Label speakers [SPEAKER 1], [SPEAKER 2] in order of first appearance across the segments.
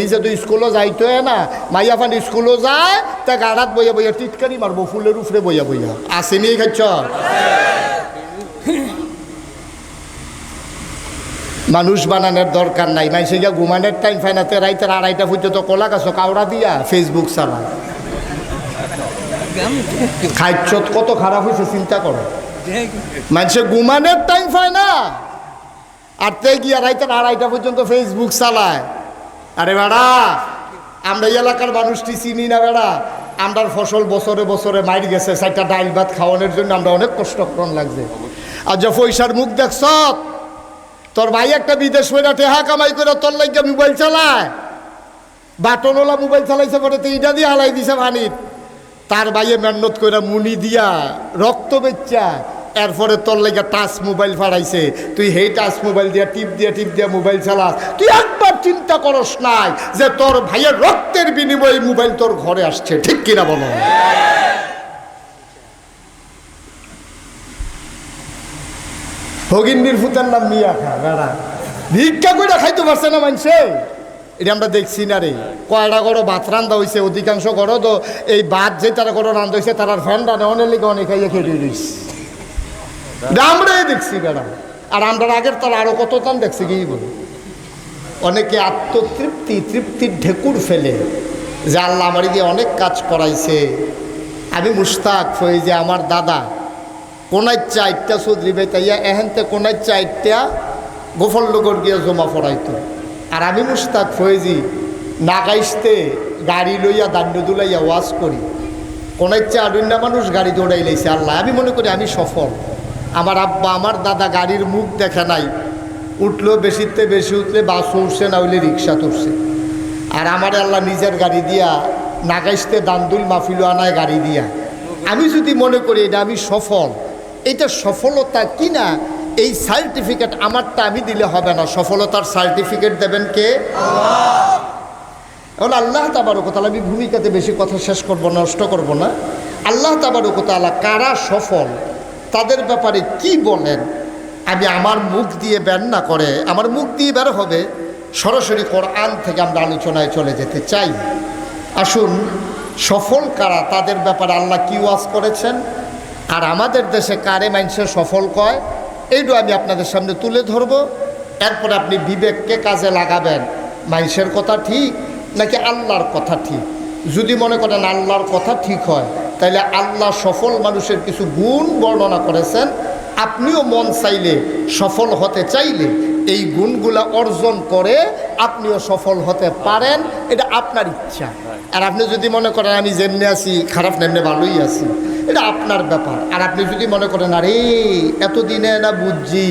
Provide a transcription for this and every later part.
[SPEAKER 1] নিজে তো স্কুলও যাইতো না, মাইয়া ফান স্কুলও যায় তা গাড়াত বইয়া বইয়া টিটকারি মারবো ফুলের উপরে বইয়া বইয়া আসেনি খাচ্ছ। মানুষ বানানোর দরকার নাই, মানুষে গিয়া ঘুমানোর টাইম ফাইনাতে রাইতের 2:30 পর্যন্ত কলা গাছ কাউড়া দিয়া ফেসবুক চালায়। খাইচ্ছ কত খারাপ হয়েছে চিন্তা করো। মানুষে ঘুমানোর টাইম পায় না আর তে গিয়া রাইতের 2:30 পর্যন্ত ফেসবুক চালায়। আরে বেড়া, আমরা এই এলাকার মানুষটি চিনি না বেড়া। আমরার ফসল বছরে বছরে মাইর গেছে, 4টা ডাইল ভাত খাওয়ানোর জন্য আমরা অনেক কষ্ট করন লাগছে। আর যে পয়সার মুখ দেখছ, তোর ভাই একটা বিদেশ বইরা টেহা কামাই করে তোর লাগে মোবাইল চালায়, বাটনওয়ালা মোবাইল চালাইছে পরে তো ইটা দিয়ে হালাই দিছে পানির। তার ভাইয়ে মেহনত করে মুনি দিয়া রক্ত বেচ্চা এরপরে তোর লাগে টাচ মোবাইল ফাড়াইছে। তুই সেই টাচ মোবাইল দিয়া টিপ দিয়া মোবাইল চালাস। তুই একবার চিন্তা করস নাই যে তোর ভাইয়ের রক্তের বিনিময়ে মোবাইল তোর ঘরে আসছে, ঠিক কিনা বলো? ভগিন্দির ফুতার নাম মিয়া খা বেড়া, ভিক্ষা করে খাইতে পারছে না মানুষে। এটা আমরা দেখছি না রে। কয়টা গড় ভাত রান্ধা হয়েছে, অধিকাংশ গড় তো এই ভাত যে তারা গড় রান্ধা হয়েছে তার ফ্যান রানে অনেক লিখে অনেক খাইয়ে খেয়ে রয়েছে, আমরাই দেখছি বেড়া। আর আমরা আগের তার আরো কত টান দেখছি কি বলে। অনেকে তৃপ্তির ঢেকুর ফেলে যে আল্লাহ আমারই দিয়ে অনেক কাজ করাইছে। আমি মুশতাক হই যে আমার দাদা কোনায় 4টা চৌধুরী বেতাইয়া এহেনতে কোনায় 4টা গোফল লগর গিয়ে জমা পড়াইতো। আর আমি মুশতাক ফয়েজি নাগাইতে গাড়ি লইয়া দাণ্ড দুলাইয়া ওয়াজ করি। কোনায় 4 মানুষ গাড়ি দৌড়াই লাইছে। আল্লাহ, আমি মনে করি আমি সফল। আমার আব্বা আমার দাদা গাড়ির মুখ দেখে নাই, উঠলো বেশিতে বেশি উঠলে বাস উঠছে, না হইলে রিক্সা তুলছে। আর আমার আল্লাহ নিজের গাড়ি দিয়া নাগাইতে দান্দুল মাহফিল আনায় গাড়ি দিয়া। আমি যদি মনে করি এটা আমি সফল, এটা সফলতা কিনা এই সার্টিফিকেট আমারটা আমি দিলে হবে না, সফলতার সার্টিফিকেট দেবেন কে? এখন আল্লাহ তাবারক ওয়া তাআলা, আমি ভূমিকাতে বেশি কথা শেষ করব না, নষ্ট করব না। আল্লাহ তাবারক ওয়া তাআলা কারা সফল তাদের ব্যাপারে কি বলেন আমি আমার মুখ দিয়ে বের না করে, আমার মুখ দিয়ে বের হবে সরাসরি কোরআন থেকে আমরা আলোচনায় চলে যেতে চাই। আসুন, সফল কারা তাদের ব্যাপারে আল্লাহ কি ওয়াজ করেছেন আর আমাদের দেশে কারে মানুষের সফল কয়, এইটা আমি আপনাদের সামনে তুলে ধরবো। এরপরে আপনি বিবেককে কাজে লাগাবেন, মানুষের কথা ঠিক নাকি আল্লাহর কথা ঠিক। যদি মনে করেন আল্লাহর কথা ঠিক হয়, তাহলে আল্লাহ সফল মানুষের কিছু গুণ বর্ণনা করেছেন। আপনিও মন চাইলে, সফল হতে চাইলে এই গুণগুলা অর্জন করে আপনিও সফল হতে পারেন, এটা আপনার ইচ্ছা। আর আপনি যদি মনে করেন আমি যেমনি আছি খারাপ নেমনে ভালোই আছি, এটা আপনার ব্যাপার। আর আপনি যদি মনে করেন আরে এতদিনে না বুঝছি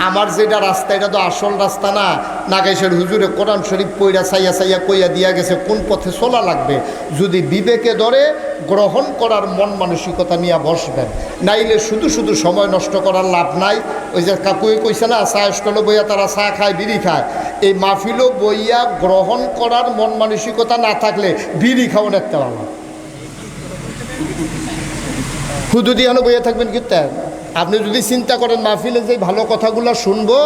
[SPEAKER 1] আমার যেটা রাস্তা এটা তো আসল রাস্তা না, নাগেশের হুজুরে কোরআন শরীফ পইরা চাইয়া কইয়া দিয়া গেছে কোন পথে চলা লাগবে, যদি বিবেকে ধরে গ্রহণ করার মন মানসিকতা নিয়ে বসবেন, নাইলে শুধু সময় নষ্ট করার লাভ নাই। ওই যে কাকুই কইছে না, চা স্টলে বইয়া তারা চা খায় বিড়ি খায়, এই মাহফিলও বইয়া গ্রহণ করার মন মানসিকতা না থাকলে বিড়ি খাওয়া দেখতে পারবো। হুদুদিয়ানো বইয়া থাকবেন কিন্তু আপনি যদি চিন্তা করেন মাহফিলে যে ভালো কথাগুলো শুনবো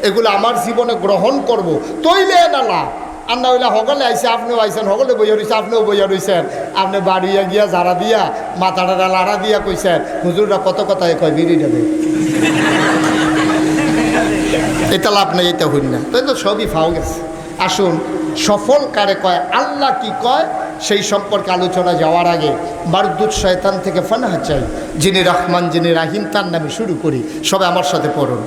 [SPEAKER 1] এগুলো আমার জীবনে গ্রহণ করব, তৈলে না লাভ। আর না হইলে সকলে আইসে, আপনিও আইসেন, সকলে বইয়া রয়েছে, আপনিও বইয়া রয়েছেন, আপনি বাড়িয়া গিয়া যারা দিয়া মাথাটা লাড়া দিয়া কইছেন হুজুররা কত কথায় কয় বিড়ি দেবে, এটা লাভ নেই, এটা হইন না, তাই তো সবই ফাও গেছে। আসুন, সফল কারে কয়, আল্লাহ কি কয় সেই সম্পর্কে আলোচনা যাওয়ার আগে মারদুদ শয়তান থেকে ফানাহ চাই। যিনি রহমান, যিনি রাহিম, তার নামে শুরু করি। সবাই আমার সাথে পড়ুন,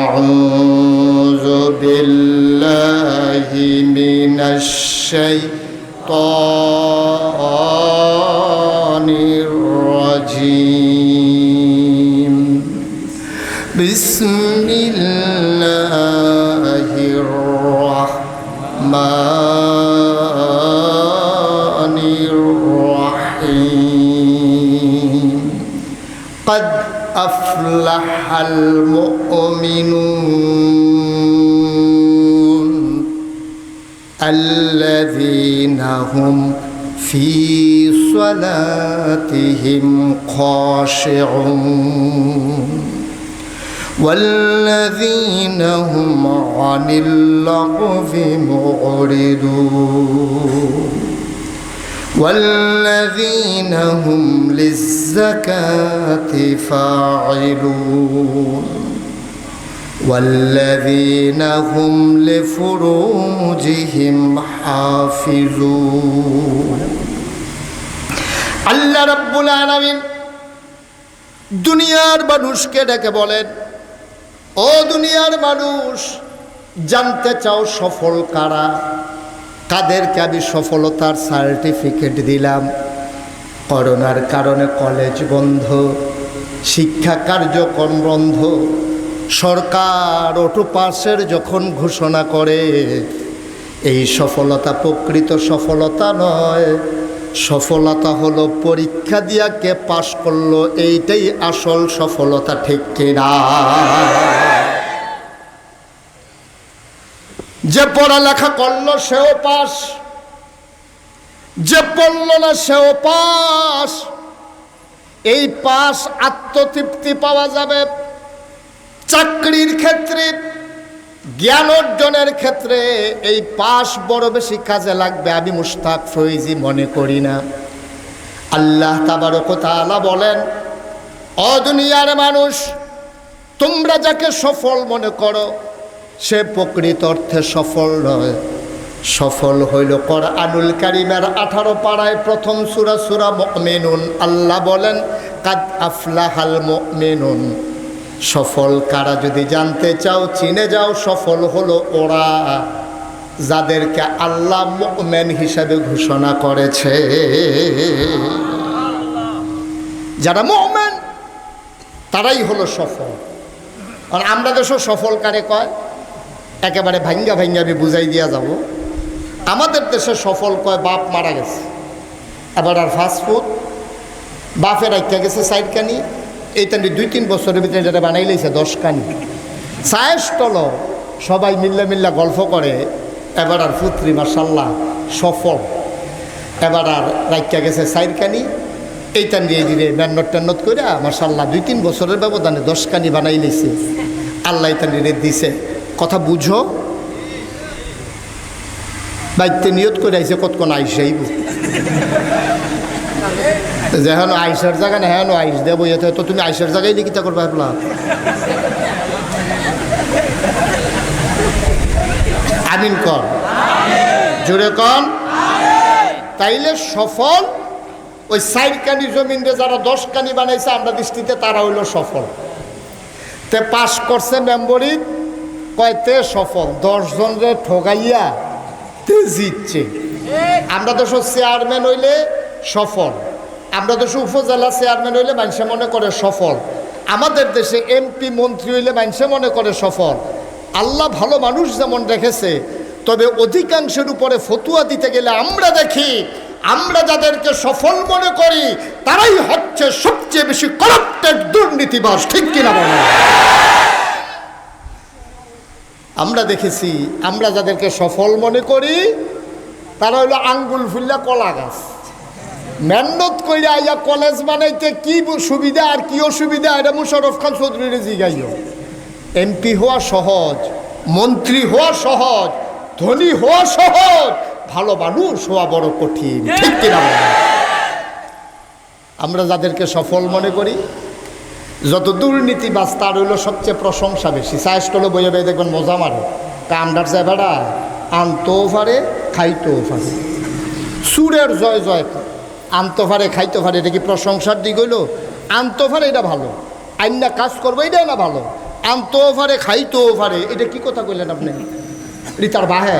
[SPEAKER 1] আউযু বিল্লাহি মিনাশ শাইতানির রাজিম। বিসমিল্লাহির রাহমানির রাহিম। قد أفلح المؤمنون الذين هم في صلاتهم خاشعون والذين هم عن اللغو معرضون والذين هم للزكاة فاعلون والذين هم لفروجهم حافظون আল্লাহ রাব্বুল আলামিন দুনিয়ার মানুষকে ডেকে বলেন, ও দুনিয়ার মানুষ, জানতে চাও সফল কারা? কাদেরকে আমি সফলতার সার্টিফিকেট দিলাম? করোনার কারণে কলেজ বন্ধ, শিক্ষা কার্যক্রম বন্ধ, সরকার অটো পাসের যখন ঘোষণা করে, এই সফলতা প্রকৃত সফলতা নয়। সফলতা হলো পরীক্ষা দিয়া কে পাশ করলো, এইটাই আসল সফলতা, ঠিক কিনা? যে পড়ালেখা করলো সেও পাস, যে পড়ল না সেও পাস। এই পাস আত্মতৃপ্তি পাওয়া যাবে। চাকরির ক্ষেত্রে, জ্ঞান অর্জনের ক্ষেত্রে এই পাস বড় বেশি কাজে লাগবে আমি মুশতাক ফৈজি মনে করি না। আল্লাহ তাবারক ওয়া তাআলা বলেন, ও দুনিয়ার মানুষ, তোমরা যাকে সফল মনে করো সে প্রকৃত অর্থে সফল নয়। সফল হইল কোরআনুল কারীমের 18 পারায় প্রথম সূরা সূরা মুমিনুন। আল্লাহ বলেন, কাদ আফলাহাল মুমিনুন। সফল কারা যদি জানতে চাও, চিনে যাও, সফল হলো ওরা যাদেরকে আল্লাহ মুমিন হিসাবে ঘোষণা করেছে। যারা মুমিন তারাই হলো সফল। আর আমরা দেশ সফল কারে কয়, একেবারে ভাঙ্গা ভাঙ্গা আমি বুঝাই দিয়া যাব। আমাদের দেশে সফল কয় বাপ মারা গেছে, এবার আর ফাস্টফুড, বাপের আইকা গেছে 4 কানি, এইটা 2-3 বছরের ভিতরে যেটা বানাই লাইছে 10 কানি। চায়ের স্টল সবাই মিল্লা গল্প করে, এবার আর পুত্রী মাশাল্লাহ সফল, এবার আর রাইকা গেছে 4 কানি, এইটা দিয়ে দিলে মেন্নত টেন্নত করে মাশাল্লাহ 2-3 বছরের ব্যবধানে 10 কানি বানাই লাইছে। আল্লাহ এটা নিয়ে দিছে। কথা বুঝো, বাইতে নিয়ত করে আইসে কতক্ষণ আইসাইব, যেন আইসার জায়গা না হ্যাঁ আইস দেবো, তো তুমি আইসার জায়গায় লিখিতা করবা ভাবলা। আমিন কর, জোরে কন। তাইলে সফল ওই 4 কানি জমিনে যারা 10 কানি বানাইছে আমরা দৃষ্টিতে তারা হইল সফল। তে পাস করছে মেম্বরি কয়তে সফল, 10 জনরে ঠগাইয়া তে জিতছে। আমরা তো চেয়ারম্যান হইলে সফল, আমরা তো উপজেলা চেয়ারম্যান হইলে মানুষে মনে করে সফল, আমাদের দেশে এমপি মন্ত্রী হইলে মানুষে মনে করে সফল। আল্লাহ ভালো মানুষ যেমন রেখেছে, তবে অধিকাংশের উপরে ফতুয়া দিতে গেলে আমরা দেখি, আমরা যাদেরকে সফল মনে করি তারাই হচ্ছে সবচেয়ে বেশি করাপ্টেড, দুর্নীতিবাজ, ঠিক কিনা বলেন? আমরা দেখেছি, আমরা যাদেরকে সফল মনে করি তারা হইলো আঙ্গুল ফুল্লা কলা গাছ। মেহনত কইরা আইয়া কলেজ বানাইতে কি সুবিধা আর কি অসুবিধা এটা মুশারফ খান চৌধুরীর জিগাইও। এমপি হওয়া সহজ, মন্ত্রী হওয়া সহজ, ধনী হওয়া সহজ, ভালো মানুষ হওয়া বড় কঠিন, ঠিক কিনা? আমরা যাদেরকে সফল মনে করি, যত দুর্নীতিবাজ তার হইল সবচেয়ে প্রশংসা বেশি। চায়েস্টলে বইয়ে বইয়ে দেখবেন মজা মারে, কামডার যায় বেড়া, আনতেও পারে খাইতেও পারে। সুরের জয় জয়, আনতে পারে খাইতে পারে, এটা কি প্রশংসার দিক হইল? আনতে পারে এটা ভালো, আইনা কাজ করবো এটা না ভালো, আনতেও পারে খাইতেও পারে, এটা কি কথা কইলেন আপনি? রিতার বাহে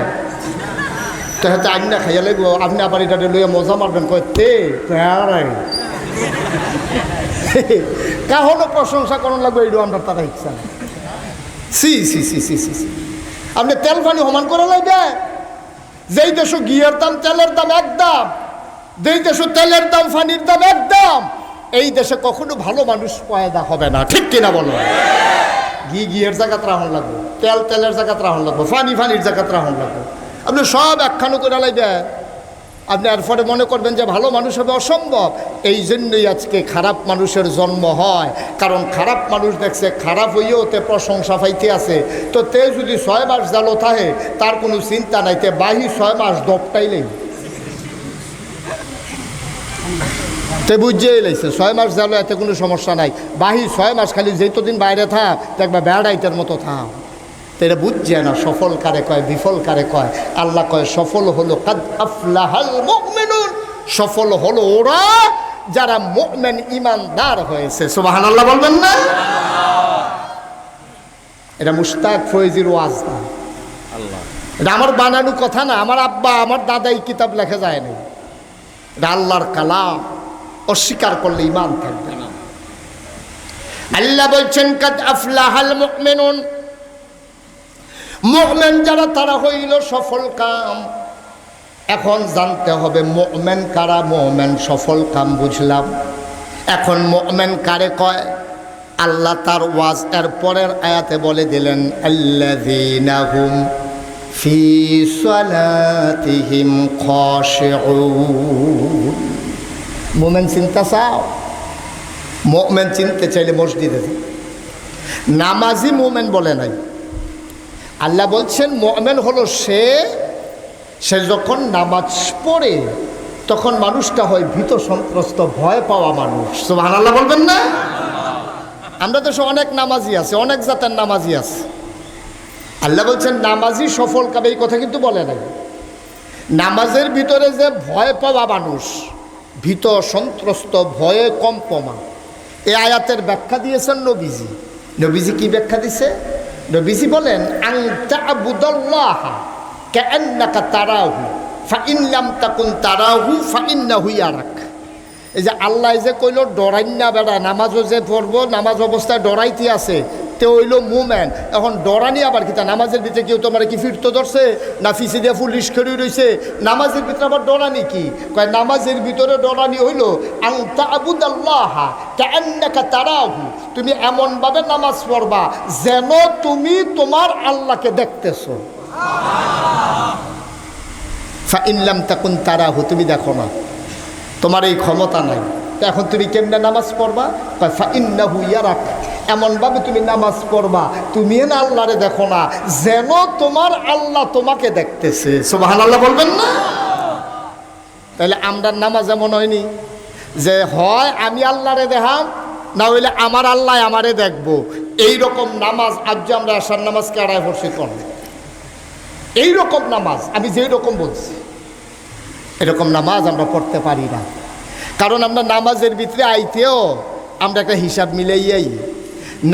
[SPEAKER 1] তো হয়তো আইনা খাইয়া লাগবো, আপনি আবার এটা লইয়া মজা মারবেন কয়তে কাহনো প্রশংসা করার লাগবে, এইটা আমরা তারা ইচ্ছা। সি সি সি সি সি সি আপনি তেল পানি সমান করা লাগবে। যেই দেশ ঘিয়ের দাম তেলের দাম একদম, যেই দেশ তেলের দাম পানির দাম একদম, এই দেশে কখনো ভালো মানুষ পয়দা হবে না, ঠিক কিনা বলো? ঘিয়ের জায়গাত রাহন লাগবে, তেলের জায়গাত রাহন লাগবে, ফানির জায়গাত রাহন লাগবে। আপনি সব একখানো করে লাগবে, আপনি এরপরে মনে করবেন যে ভালো মানুষ হবে, অসম্ভব। এই জন্যই আজকে খারাপ মানুষের জন্ম হয়, কারণ খারাপ মানুষ দেখছে খারাপ হইয়েও তে প্রশংসা পাইতে আছে। তো তে যদি 6 মাস জালো থাকে তার কোনো চিন্তা নাই, তে বাহি 6 মাস দপটাইলেই তে বুঝিয়ে লাইছে 6 মাস জালো, এতে কোনো সমস্যা নাই। বাহি 6 মাস খালি যেতদিন বাইরে থাক দেখবা বেড়াইতের মতো থাক। তো এটা বুঝছে না সফল কারে কয়, বিফল কারে কয়। আল্লাহ কয় সফল হলো কাদ আফলাহাল মুমিনুন, সফল হলো ওরা যারা মুমিন ইমানদার হয়েছে। সুবহানাল্লাহ বলবেন না? এটা মুশতাক ফয়জির ওয়াজ না, এটা আমার বানানো কথা না। আমার আব্বা আমার দাদাই কিতাব লেখা যায় না, এটা আল্লাহর কালাম। অস্বীকার করলে ঈমান থাকবে না। আল্লাহ বলছেন কাদ আফলাহাল মুমিনুন, মুমিন যারা তারা হইল সফল কাম। এখন জানতে হবে মুমিন কারা। মুমিন সফল কাম বুঝলাম, এখন মুমিন কারে কয়? আল্লাহ তার ওয়াজ এর পরের আয়াতে বলে দিলেন আল্লাযীনা হুম ফি সালাতিহিম খাশিউন। মুমিন চিনতে চাও? মুমিন চিনতে চাইলে মসজিদে যাও। নামাজি মুমিন বলে নাই। আল্লাহ বলছেন মুমিন হলো সে যখন নামাজ পড়ে তখন মানুষটা হয় ভীত সন্ত্রস্ত, ভয় পাওয়া মানুষ। সুবহানাল্লাহ বলবেন না? আমরা দেশে অনেক নামাজি আছে, অনেক জাতের নামাজি আছে। আল্লাহ বলছেন নামাজি সফল কাবে, এই কথা কিন্তু বলে নাই। নামাজের ভিতরে যে ভয় পাওয়া মানুষ, ভীত সন্ত্রস্ত, ভয়ে কম্পমা, এই আয়াতের ব্যাখ্যা দিয়েছেন নবীজি। নবীজি কি ব্যাখ্যা দিছে? নবীজি বলেন আনতা আবুদাল্লাহ কাআন্নাকা তারাহু ফাইন লাম তাকুন তারাহু ফাইন্নাহু ইয়ারাক। এই যে আল্লাহ যে কইল ডরাইন না বেড়া, নামাজও যে পড়বো নামাজ অবস্থায় ডরাইতে আছে, তে হইল মুমেন। এখন ডরানি আবার কিতা? নামাজের ভিতরে কেউ তোমার কি ফিরতে ধরছে না ফিসে দিয়ে পুলিশ খেয়ে রয়েছে? নামাজের ভিতরে আবার ডরানি কি কয়? নামাজের ভিতরে ডরানি হইল আনতা আবুদাল্লাহ কাআন্নাকা তারাহু, তুমি এমনভাবে নামাজ পড়বা যেন তুমি তোমার আল্লাহকে দেখতেছো। ফাইন লাম তাকুন তারাহু, তুমি দেখো না, তোমার এই ক্ষমতা নাই, এখন তুমি কেমনে নামাজ পড়বা? কয় ফাইন্নাহু ইয়ারাক, এমনভাবে তুমি নামাজ পড়বা তুমি না আল্লাহরে দেখো না, যেন তোমার আল্লাহ তোমাকে দেখতেছে। সুবহানাল্লাহ বলবেন না? তাহলে আমরা নামাজ এমন হয়নি যে হয় আমি আল্লাহরে দেখাম, না হইলে আমার আল্লাহ আমারে দেখবো। এইরকম নামাজ আজ যে আমরা আসার নামাজকে আড়াই বসে করব, এইরকম নামাজ আমি যেই রকম বলছি এরকম নামাজ আমরা পড়তে পারি না। কারণ আমরা নামাজের ভিতরে আইতেও আমরা একটা হিসাব মিলাইয়াই,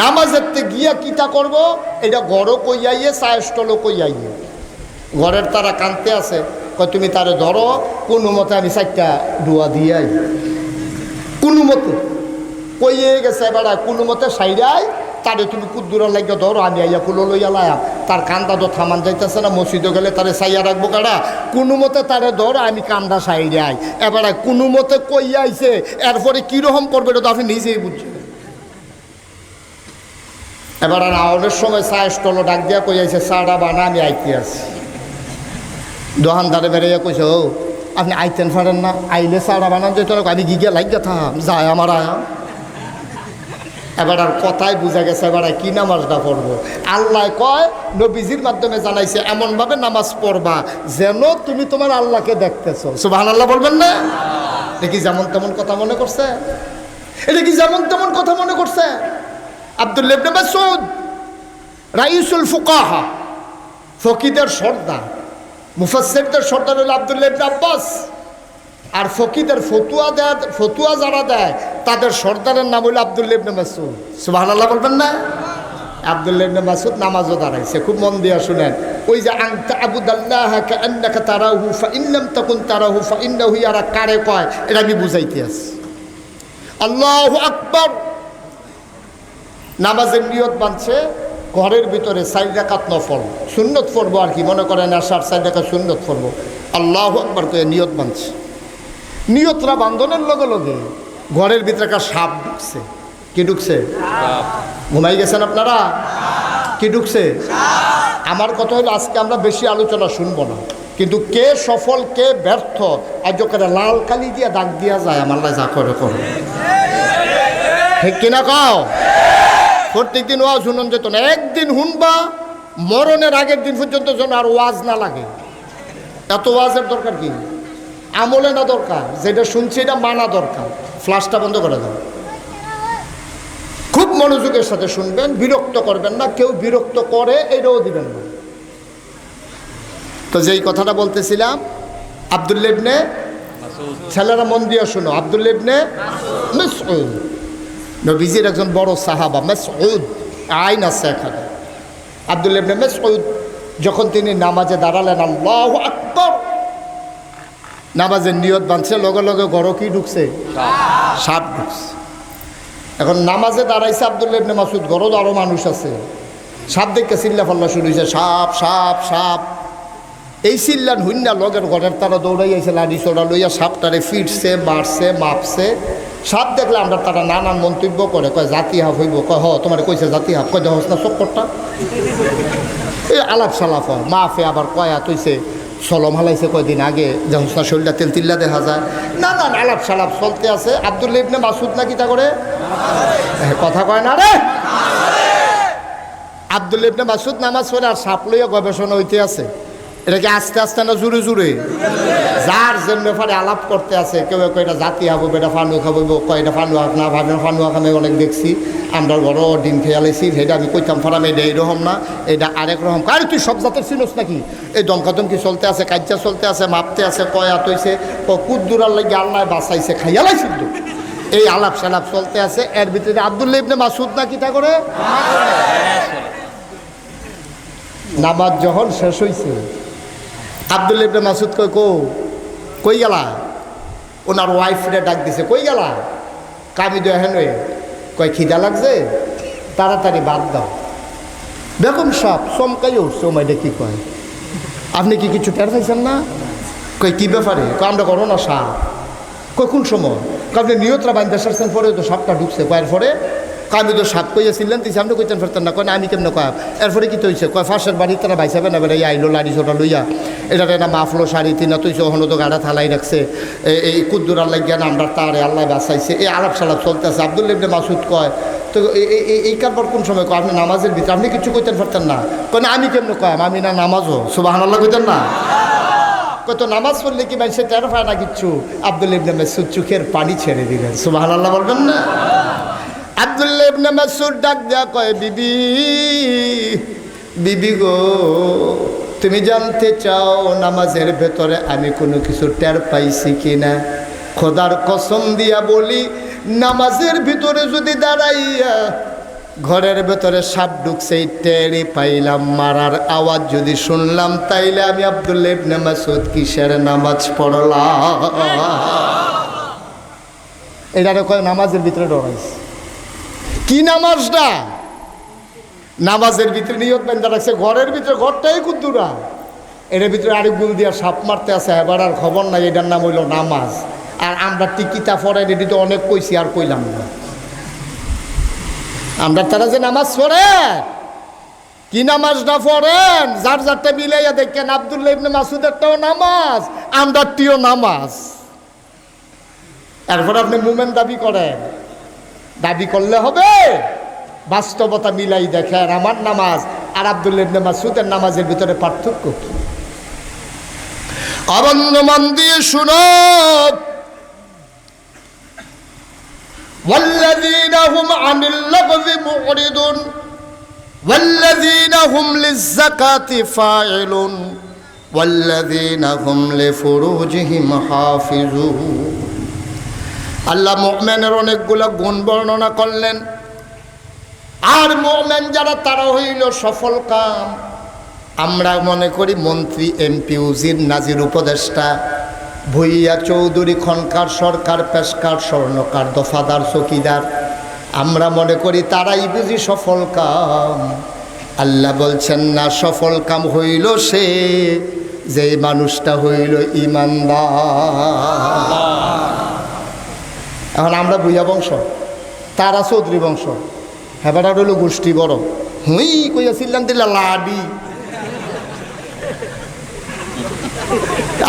[SPEAKER 1] নামাজের গিয়া কিতা করব এটা গড়ও কইয়াইয়ে চায়স্টলও কইয়াইয়ে। ঘরের তারা কানতে আছে, কয় তুমি তারে ধরো, কোনো মতে আমি 4টা ডুয়া দিয়াই, কোনো মতে কইয়ে গেছে এবার কোনো মতে সাইরাই তারে তুমি কুদ্দুরা লাগিয়ে ধরো, আমি আইয়া কুলো লইয়া লায়াম। তার কান্দা তো থামান যাইতেছে না, মসজিদে গেলে তারে সাইয়া রাখবো কারা, কোনো মতে তারে ধরো, আমি কান্দা সাইরাই। এবার কোনো মতে কইয়া আইছে, এরপরে কীরকম করবে এটা তো আপনি নিজেই বুঝছেন। এবার আর আওয়ারের সময় চা স্টল ডাক দিয়া কইয়াছে চাটা বানা, আমি আইতে আছি। দোকানদারে বেড়ে কইছে ও আপনি আইতেন পারেন না, আইলে চাটা বানান যেত, আমি গিয়ে লাগিয়ে থাম যায় আমার আয়াম। এবার আর কথাই বুঝা গেছে এবার কি নামাজটা পড়বো। আল্লাহ কয় নবীজির মাধ্যমে জানাইছে এমনভাবে নামাজ পড়বা যেন তুমি তোমার আল্লাহকে দেখতেছো। সুবহানাল্লাহ বলবেন না? এটা কি যেমন তেমন কথা মনে করছে? এটা কি যেমন তেমন কথা মনে করছে? আব্দুল্লাহ ইবনে মাসউদ রাইসুল ফুকাহা, ফকিদের সর্দার, মুফাসসিরদের সর্দার হলো আব্দুল্লাহ ইবনে আব্বাস। আর ফকিদের ফতুয়া যারা দেয় তাদের সর্দারের নাম হলো আব্দুল্লাহ ইবনে মাসউদ। সুবহানাল্লাহ বলবেন না? আব্দুল্লাহ ইবনে মাসউদ নামাজও দাঁড়াইছে, খুব মন দিয়া শুনেন। ওই যে আনতা আবুদাল্লাহ কাআন্নাকা তারাহু ফাইন লাম তাকুন তারাহু ফাইন্নাহু ইয়ারাক কারে কয় এটা আমি বুঝাইতে আছি। আল্লাহু আকবার। নামাজের নিয়ত বানছে, ঘরের ভিতরে 4 রাকাত নফল সুন্নত পড়বো, আর কি মনে করেন আসার 4 রাকাত সুন্নত পড়বো। আল্লাহু আকবার করে নিয়ত বানছে। নিয়তরা বান্ধনের লগে লগে ঘরের ভিতরে একটা সাপ ঢুকছে। কি ঢুকছে? ঘুমাই গেছেন আপনারা? কি ঢুকছে? আমার কথা হলো আজকে আমরা বেশি আলোচনা শুনবো না, কিন্তু কে সফল কে ব্যর্থ আজ করে লাল কালি দিয়া দাগ দিয়া যায় আমার লাই যা করে করো, ঠিক কিনা কও? প্রত্যেক দিন ওয়াজ শুনুন যেত না, একদিন শুনবা মরণের আগের দিন পর্যন্ত যেন আর ওয়াজ না লাগে। এত ওয়াজের দরকার কি? আমলে না দরকার, যেটা শুনছি এটা মানা দরকার। ফ্লাশটা বন্ধ করে দাও, খুব মনোযোগের সাথে শুনবেন, বিরক্ত করবেন না, কেউ বিরক্ত করে এটাও দিবেন না। তো যেই কথাটা বলতেছিলাম, আব্দুল্লাহ ইবনে ছেলেরা মন দিয়ে শোনো, আব্দুল্লাহ ইবনে মাসউদ নবীজির একজন বড় সাহাবা। মাসউদ আইন আছে এখানে। আব্দুল্লাহ ইবনে মাসউদ যখন তিনি নামাজে দাঁড়ালেন, আল্লাহু আকবার, নামাজের নিয়ত বাঁধছে, লগে লগে ঘর কি ঢুকছে? সাপ ঢুকছে। এখন নামাজে দাঁড়াইছে আব্দুল্লাহ ইবনে মাসউদ, ঘরও আরো মানুষ আছে। সাপ দেখে চিল্লা ফাল্লা শুরু হয়েছে, সাপ সাপ সাপ। এই চিল্লান হুন্না লগের ঘরের তারা দৌড়াইয়াছে, লাঠি চড়া লইয়া সাপটারে ফিটছে, মারছে, মাপছে। সাপ দেখলে আমরা তারা নানান মন্তব্য করে, কয় জাতি হাফ হইব, কয় হ তোমার কইছে জাতি হাফ, কয় দেহস না চক্করটা, এই আলাপ সালাপ হয়। মাফে আবার কয়া তৈছে সলম হালাইছে কয়দিন আগে, দেহস না শরীরটা তেল তিল্লা দেখা যায়, নানান আলাপ সালাপ চলতে আছে। আব্দুল্লাহ ইবনে মাসউদ না কিতা করে কথা কয় না রে। আব্দুল্লাহ ইবনে মাসউদ নামাজ পড়ে আর সাপ লইয়া গবেষণা হইতে আছে। এটাকে আস্তে আস্তে না জুড়ে জুড়ে যার জন্য ফারে আলাপ করতে আছে। কেউ এটা জাতি হবো, এটা ফানু খাবো, কয় এটা ফানু হাক না, ভাবেন ফানু হাক আমি অনেক দেখছি, আমরা বড় ডিম খেয়ালাইছি, সেটা আমি কইতাম ফারাম এটা এইরকম না, এটা আরেক রকম। আরে তুই সব জাতের চিনোস নাকি? এই দমকাদমকি চলতে আছে, কাজ্জা চলতে আছে, মাপতে আছে, কয়া তৈছে, কুদ্দুরার লাগে আল্লাহ বাঁচাইছে, খাইয়ালাইছিল। এই আলাপ সালাপ চলতে আছে। এর ভিতরে আব্দুল্লাহ ইবনে মাসউদ না কিতা করে, নামাজ যখন শেষ হয়েছে, আব্দুল্লাহ ইবনে মাসউদ কই গেলা? ওনার ওয়াইফরে ডাক দিছে, কই গেলা? কামি দো হেন কয় খিদা লাগছে, তাড়াতাড়ি বাদ দাও। বেগম সাপ চমকাই উঠছে, ওমাইটা কি কয়, আপনি কি কিছু টের পাইছেন না? কই কি ব্যাপারে? আমরা করো না সাপ। কই কোন সময়? আপনি নিয়তরা বান্ধা সারছেন, পরে তো সাপটা ঢুকছে। কয়ের পরে আমি তো সাপ কইয়াছিলেন, তুই সামনে কইতেন ফেরতেন না, কয় না আমি কেমন কয়। এরপরে কি তৈছে? কয় ফাঁসের বাড়ি তারা বাইসাবে না, বেড়ে আইলো লাড়ি ছোটা লইয়া, এটা না মাফলো শাড়ি তিনা তৈছে, ওখানে তো গাড়া থালাই রাখছে, এই কুদ্দুর আল্লাহ জ্ঞান আমরা তারে আল্লাহ বাঁচাইছে। এই আলাপ সালাপ চলতে আছে। আব্দুল্লাহ ইবনে মাসউদ কয়, তো এই কারবার কোন সময় কয়? আপনি নামাজের ভিতরে, আপনি কিছু কইতেন ফেরতেন না? কয় না আমি কেমন কয়, আমি না নামাজও সুবহানাল্লাহ কইতেন না? কত নামাজ পড়লে কি মানুষের টের পায় না কিচ্ছু? আব্দুল্লাহ ইবনে মাসউদ চোখের পানি ছেড়ে দিলেন, সুবহানাল্লাহ বলবেন না? আব্দুল্লাহ ইবনে মাসউদ ডাক দেয়া কয়, বিবি বিবি গো, তুমি জানতে চাও নামাজের ভেতরে আমি কোনো কিছু টের পাইছি কিনা? খোদার কসম দিয়া বলি, নামাজের ভিতরে যদি দাঁড়াইয়া ঘরের ভেতরে সাপ ঢুকছে টেরই পাইলাম, মারার আওয়াজ যদি শুনলাম, তাইলে আমি আব্দুল্লাহ ইবনে মাসউদ কিসের নামাজ পড়লাম? এটারে কয় নামাজের ভিতরে ডরাইছে। কি নামাজটা? নামাজের ভিতরে নিয়ত বান্ধা রাখছে, ঘরের ভিতরে, ঘরটাই কুদ্দুরা, এর ভিতরে আরেক গুল দিয়া সাপ মারতে আছে, এবার আর খবর নাই। এটার নাম হইল নামাজ। আর আমরা টিকিটা পড়ে এটি তো অনেক কইছি, আর কইলাম না। আমরা তারা যে নামাজ পড়ে, কি নামাজটা পড়েন যার যারটা মিলাইয়া দেখেন। আব্দুল্লাহ ইবনে মাসউদেরটাও নামাজ, আমরারটিও নামাজ। এরপর আপনি মুমেন দাবি করেন, দাবি করলে হবে? বাস্তবতা মিলাই দেখেন, আমার নামাজ আর আব্দুল্লাহ ইবনে মাসউদের নামাজের ভিতরে পার্থক্য কি? অবন্ধ মন দিয়ে শুনো, والذين هم عن اللغو معرضون والذين هم للزكاة فاعلون والذين هم لفروجهم حافظون। আল্লাহ মুমিনের অনেকগুলো গুণ বর্ণনা করলেন। আর মুমিন যারা তারা হইল সফল কাম। আমরা মনে করি মন্ত্রী, এমপি, উজির, নাজির, উপদেষ্টা, ভুইয়া, চৌধুরী, খনকার, সরকার, পেশকার, স্বর্ণকার, দফাদার, চকিদার, আমরা মনে করি তারাই বুঝি সফল কাম। আল্লাহ বলছেন না, সফল কাম হইল সে যে মানুষটা হইল ইমানদার। এখন আমরা ভুইয়া বংশ, তারা চৌধুরী বংশ, হেবাটা রইল গোষ্ঠী বড়, হুই কইয়াছিলাম দিলা লাডি।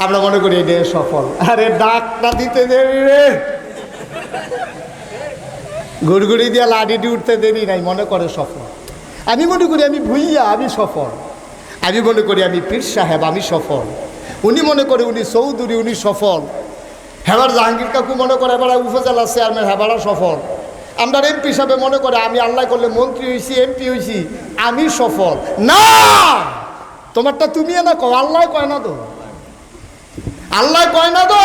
[SPEAKER 1] আমরা মনে করি এটা সফল। আরে ডাকটা দিতে দেরি রে, ঘুরঘুরি দিয়ে লাঠিটি উঠতে দেরি নাই, মনে করে সফল। আমি মনে করি আমি ভুইয়া, আমি সফল। আমি মনে করি আমি পীর সাহেব, আমি সফল। উনি মনে করে উনি চৌধুরী, উনি সফল। হেবার জাহাঙ্গীর কাকু মনে করে এবার উপজেলা চেয়ারম্যান, হেবারা সফল। আমরা এমপি সাহেব মনে করে আমি আল্লাহ করলে মন্ত্রী হয়েছি, এমপি হয়েছি, আমি সফল। না, তোমারটা তুমি না কও, আল্লাহ কয় না তো, আল্লাহ কয় না তো।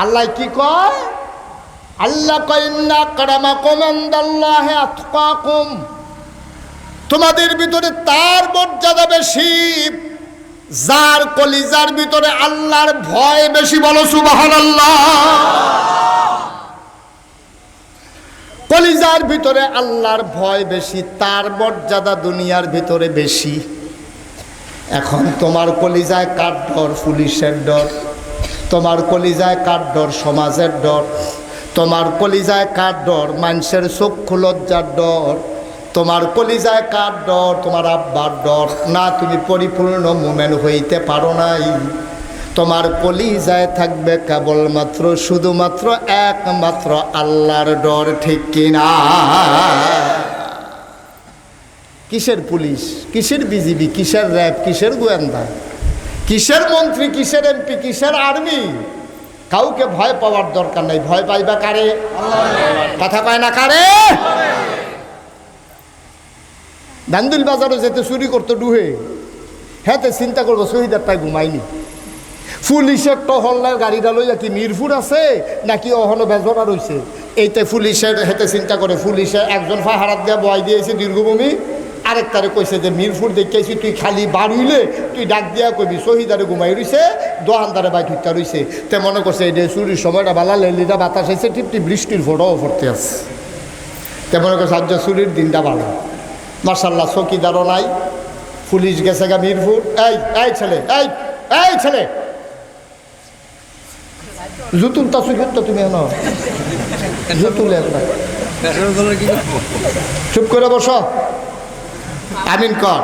[SPEAKER 1] আল্লাহ কি কয়? আল্লাহ কয় ইন্না আকরামাকুম ইনদাল্লাহি আতকাকুম, তোমাদের ভিতরে তার মর্যাদা বেশি যার কলিজার ভিতরে আল্লাহর ভয় বেশি। বলো সুবহানাল্লাহ। কলিজার ভিতরে আল্লাহর ভয় বেশি, তার মর্যাদা দুনিয়ার ভিতরে বেশি। এখন তোমার কলিজায় কার ডর? পুলিশের ডর। তোমার কলিজায় কার ডর? সমাজের ডর। তোমার কলিজায় কার ডর? মানুষের চক্ষু লজ্জার ডর। তোমার কলিজায় কার ডর? তোমার আব্বার ডর। না, তুমি পরিপূর্ণ মুমিন হইতে পারো নাই। তোমার কলিজায় থাকবে কেবলমাত্র শুধুমাত্র একমাত্র আল্লাহর ডর, ঠিক কিনা? কিসের পুলিশ, কিসের বিজিবি, কিসের র্যাব, কিসের গোয়েন্দা, কিসের মন্ত্রী, কিসের এমপি, কিসের আর্মি? কাউকে ভয় পাওয়ার দরকার নাই। ভয় পাইবা কারে? কথা কয় না কারে? দান্দুল বাজারও যেতে চুরি করতো ডুহে, হ্যাঁ চিন্তা করবো শহীদের তাই ঘুমাইনি। পুলিশের টহল্লার গাড়িটা লইয়া কি মিরপুর আছে নাকি অহনো বেজরা রয়েছে, এইটাই পুলিশের হেতে চিন্তা করে। পুলিশে একজন ফাহারাত দিয়ে বয় দিয়েছে দীর্ঘভূমি, আরেকটারে কইছে যে মিরপুর দেখেছি, তুই খালি বার হইলে তুই ডাক দিয়া কবি শহীদারে ঘুমাই রইছে, দোহানদারে বাইক হইতে রইছে। তে মনে করছে এই চুরির সময়টা বালা লেলিটা বাতাস এসে টিপটি বৃষ্টির ফোটাও পড়তে আছে। তে মনে করছে আজ চুরির দিনটা ভালো। মার্শাল্লাহ, চৌকিদারও নাই, পুলিশ গেছে গা মিরপুর। এই এই ছেলে, এই এই ছেলে, জুতুল তাসু কিন্তু তুমি এনো জুতুল চুপ করে বসো, আমিন কর,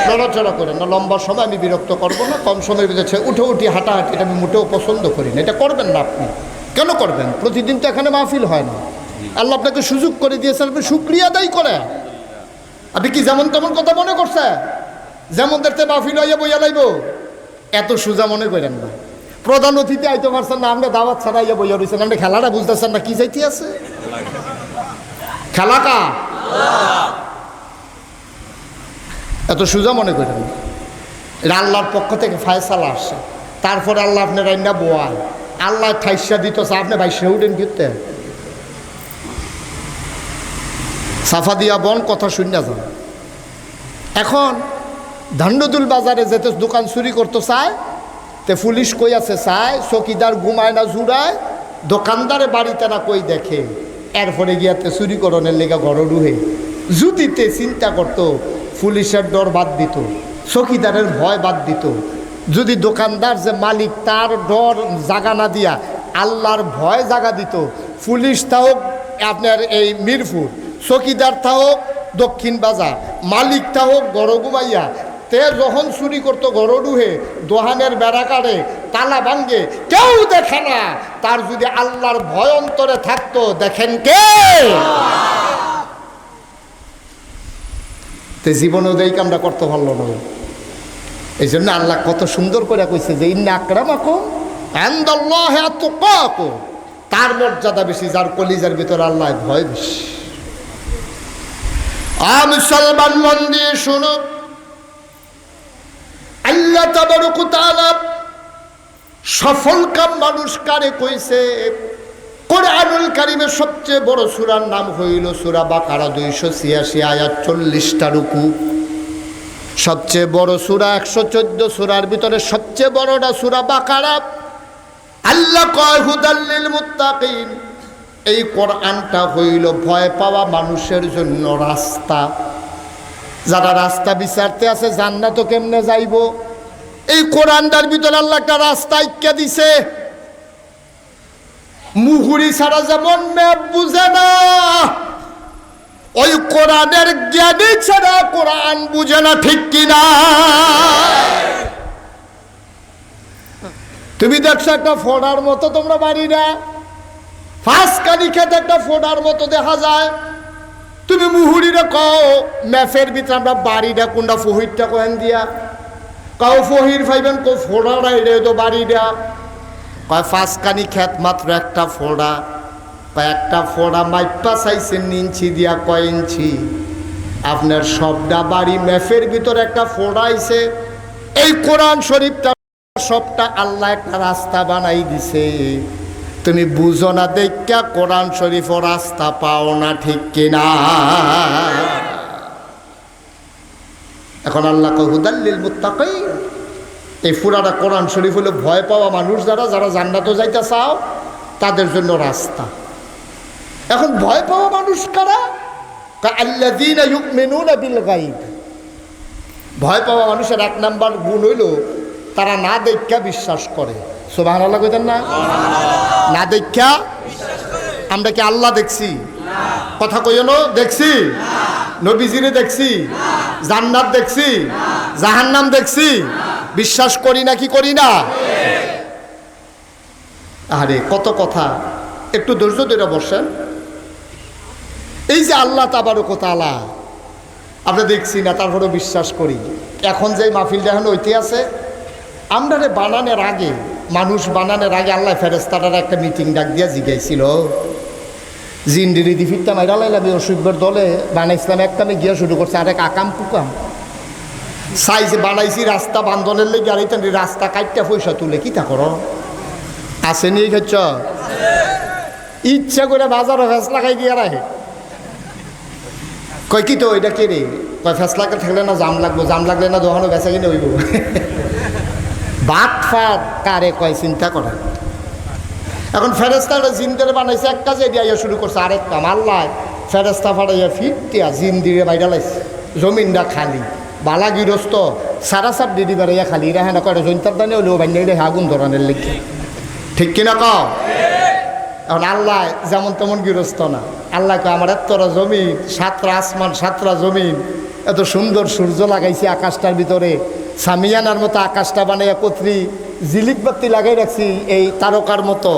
[SPEAKER 1] নড়াচড়া করে না। লম্বা সময় আমি বিরক্ত করবো না, কম সময়ের ভিতরে উঠে উঠি হাঁটাহাঁটি এটা আমি মোটেও পছন্দ করি না। এটা করবেন না। আপনি কেন করবেন? প্রতিদিন তো এখানে মাহফিল হয় না। আল্লাহ আপনাকে সুযোগ করে দিয়েছেন, আপনি শুকরিয়া আদায় করে। আপনি কি যেমন তেমন কথা মনে করছে? যেমন দেখতে মাহফিল হইয়া বইয়া লাইব, এত সোজা মনে করেন না। প্রধান অতিথি আইতে পারছেন না, আপনি দাওয়াত ছাড়াইয়া বইয়া রয়েছেন, আপনি খেলাটা বুঝতেছেন না। কি যাইতে আছে খেলা কা? এত সোজা মনে করেন না। এটা আল্লাহর পক্ষ থেকে ফায়সালা আসছে। তারপরে আল্লাহ আপনার রান্না বোয়াল, আল্লাহ ঠাইসা দিত, আপনি বাইশে উঠেন ফিরতে সাফা দিয়া বন কথা শুনে যান। এখন ধান্ডদুল বাজারে যেতে দোকান চুরি করতে চায়, তে পুলিশ কই আছে চায়, চকিদার ঘুমায় না জুড়ায়, দোকানদারে বাড়িতে না কই দেখে, এরপরে গিয়াতে চুরি করণের লেগা ঘর ডুহে। যদিতে চিন্তা করতো, পুলিশের ডর বাদ দিত, চকিদারের ভয় বাদ দিত, যদি দোকানদার যে মালিক তার ডর জাগা না দিয়া আল্লাহর ভয় জাগা দিত, পুলিশ তাও আপনার এই মিরপুর, চকিদার তাও দক্ষিণ বাজার, মালিক তাও গড় ঘুমাইয়া, তে যখন চুরি করতো গড় ডুহে, দোহানের বেড়া কাটে, তালা ভাঙ্গে, কেউ দেখে না। তার যদি আল্লাহর ভয় অন্তরে থাকতো, দেখেন কে? তে জীবনেও এই কামটা করতে পারলো না। এই জন্য আল্লাহ কত সুন্দর করে কইছে যে ইন্না আকরামাকুম ইনদাল্লাহি আতকাকুম, তার মর্যাদা বেশি যার কলিজার ভিতর আল্লাহ ভয় বেশি। মুসলমান মন দিয়ে শুনো, আল্লাহ তাবারক ওয়া তাআলা সফল কাম মানুষ কারে কইছে? কোরআনুল কারীমের সবচেয়ে বড় সূরার নাম হইল সূরা বাকারা, 286 আয়াত, 40টা রুকু। সবচেয়ে বড় সূরা 114 সূরার ভিতরে সবচেয়ে বড়টা সূরা বাকারা। আল্লাহ কয় হুদাল লিল মুত্তাকিন, এই কোরআনটা হইল ভয় পাওয়া মানুষের জন্য রাস্তা। যারা রাস্তা বিচারতে আছে জান্নাত কেমনে যাইব, এই কোরআনটার ভিতরে আল্লাহ একটা রাস্তা আইক্কা দিছে। মুহুরি ছাড়া যেমন ম্যাপ বুঝে না, ওই কোরআনের জ্ঞানী ছাড়া কোরআন বুঝে না, ঠিক কিনা? তুমি দেখছো একটা ফোড়ার মতো তোমরা বাড়িটা, ফাঁসকানি খেতে একটা ফোড়ার মতো দেখা যায়। তুমি মুহুরিরা কও ম্যাফের ভিতরে আমরা বাড়িটা কোনটা ফহিরটা কোয়েন দিয়া, কাউ ফহির পাইবেন কো ফোড়াটা এটা তো বাড়িটা। কয় ফাঁসকানি খেত মাত্র একটা ফোড়া, কয় একটা ফোড়া মাইপা চাইছেন ইঞ্চি দিয়া কয় ইঞ্চি, আপনার সবটা বাড়ি ম্যাফের ভিতরে একটা ফোড়া আইছে। এই কোরআন শরীফটা সবটা আল্লাহ একটা রাস্তা বানাই দিছে, তুমি বুঝো না দেখা কোরআন শরীফ ও রাস্তা পাও না, ঠিক কিনা? এখন আল্লাহ কয় হুদাল্লিল মুত্তাকিন, এই পুরাটা কোরআন শরীফ হলো ভয় পাওয়া মানুষ যারা যারা জান্নাতে যাইতে চাও তাদের জন্য রাস্তা। এখন ভয় পাওয়া মানুষ কারা? আল্লাযীনা ইউমিনুনা বিল গায়ব। ভয় পাওয়া মানুষের এক নাম্বার গুণ হইল তারা না দেখা বিশ্বাস করে। সুবহানাল্লাহ কইতেন না? না দেখা। আমরা কি আল্লাহ দেখছি? কথা কইনো দেখছি? নবীজিরে দেখছি? জান্নাত দেখছি? জাহান্নাম দেখছি? বিশ্বাস করি না কি করি না? আরে কত কথা, একটু ধৈর্য ধরে বসেন। এই যে আল্লাহ তাবারক ওয়া তাআলা আমরা দেখছি না, তারপরেও বিশ্বাস করি। এখন যে মাহফিলটা এখন ওইতে আছে, আমরা বানানোর আগে, মানুষ বানানোর আগে আল্লাহ ফেরেশতারা একটা মিটিং ডাক দিয়া জিগাইছিল, জিন্দিরি দি ফিরটা মাইরা লাইলাম অসুখের দলে বানাইছিলাম, এক কামে গিয়া শুরু করছে আরেক আকাম পুকাম সাইজে বানাইছি রাস্তা বান্ধনের লেগে, আর এই রাস্তা কাটটা পয়সা তুলে কি তা করো? আসেনি খাচ্ছ? ইচ্ছা করে বাজারে ফেসলা খাই গিয়ে রাখে, কয় কি তো এটা কে রে? কয় ফেসলাকে থাকলে না জাম লাগবো, জাম লাগলে না দোকানও বেচা কিনে হইব। বাট ফাট কারে কয় চিন্তা করে। এখন ফেরেস্তারা জিন্দের বানাইছে এক কাজে দিয়া শুরু করছে আরেক কাম। আল্লাহ ফেরেস্তা ফাটাইয়া ফিরতিয়া জিন্দিরে বাইরা লাইছে, জমিনটা খালি বালা গৃহস্থ সারা সাপ দিদি বেড়াইয়া খালি রেহে না করে জৈন্তার দানে হলেও বান্যাই রেহে আগুন ধরানের লেগে, ঠিক কিনা কও? এখন আল্লাহ যেমন তেমন গৃহস্থ না। আল্লাহকে আমার এতটা জমিন, সাতটা আসমান, সাতটা জমিন, এত সুন্দর সূর্য লাগাইছি আকাশটার ভিতরে, সামিয়ানার মতো আকাশটা বানাইয়া কতরি জিলিক বাতি লাগাই রাখছি এই তারকার মতো।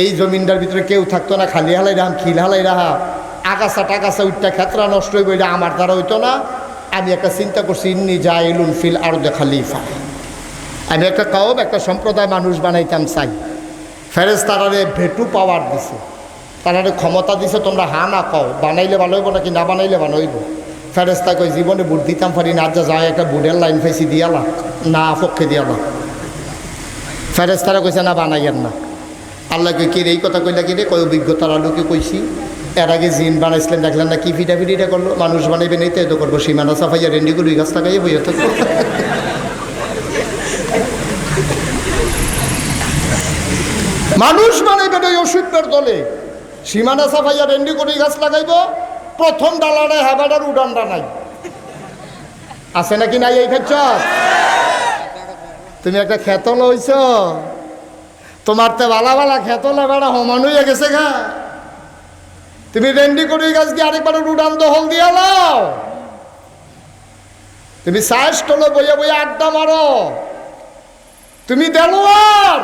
[SPEAKER 1] এই জমিনটার ভিতরে কেউ থাকতো না, খালি হালাই রাহাম, খিল হালাই রাহা, আগাছা টাগাছা উঠটা ক্ষেত্রা নষ্ট হইব, এটা আমার দ্বারা হইতো না। আমি একটা চিন্তা করছি, ইন্নী জাইলুন ফিল আরদে খলিফা, আমি একটা কওম, একটা সম্প্রদায় মানুষ বানাইতাম চাই। ফেরেশতারারে ভেটু পাওয়ার দিছে, তারারে ক্ষমতা দিছে, তোমরা হা না কও, বানাইলে ভালো হইব নাকি না বানাইলে ভালো হইব। ফেরেশতা কই জীবনে বুট দিতাম পারি না, যা যায় একটা বুটের লাইন ফেসি দিয়ালা না পক্ষে দিয়ালা। ফেরেশতারা কইছে না বানাইয়েন না। আল্লাহ কই কি রে এই কথা কইলা কি রে? কই অভিজ্ঞতার আলোকে কইছি, এর আগে জিন বানাইছিলেন দেখলেন না কি ফিটাফিটিটা করলো, মানুষ বানাইবে নেই তো এত করবো, সীমানা সাফাইয়া রেন্ডিগুলো গাছ লাগাইয়ে বইয়া থাকবো। মানুষ বানাইবে ওই অসুখের দলে, সীমানা সাফাইয়া রেন্ডি করে গাছ লাগাইব, প্রথম ডালাটায় হেবাটার উডানটা নাই, আছে নাকি নাই? এই খাচ্ছ তুমি একটা খেতল হইছ, তোমার তো বালা বালা খেতল এবার সমান হইয়া গেছে গা, তুমি রেন্ডি করে গাছ দিয়ে আরেকবার উডান দখল দিয়া লাও, তুমি সাইজ টলো বইয়া বইয়া আড্ডা মারো, তুমি দেলোয়ার,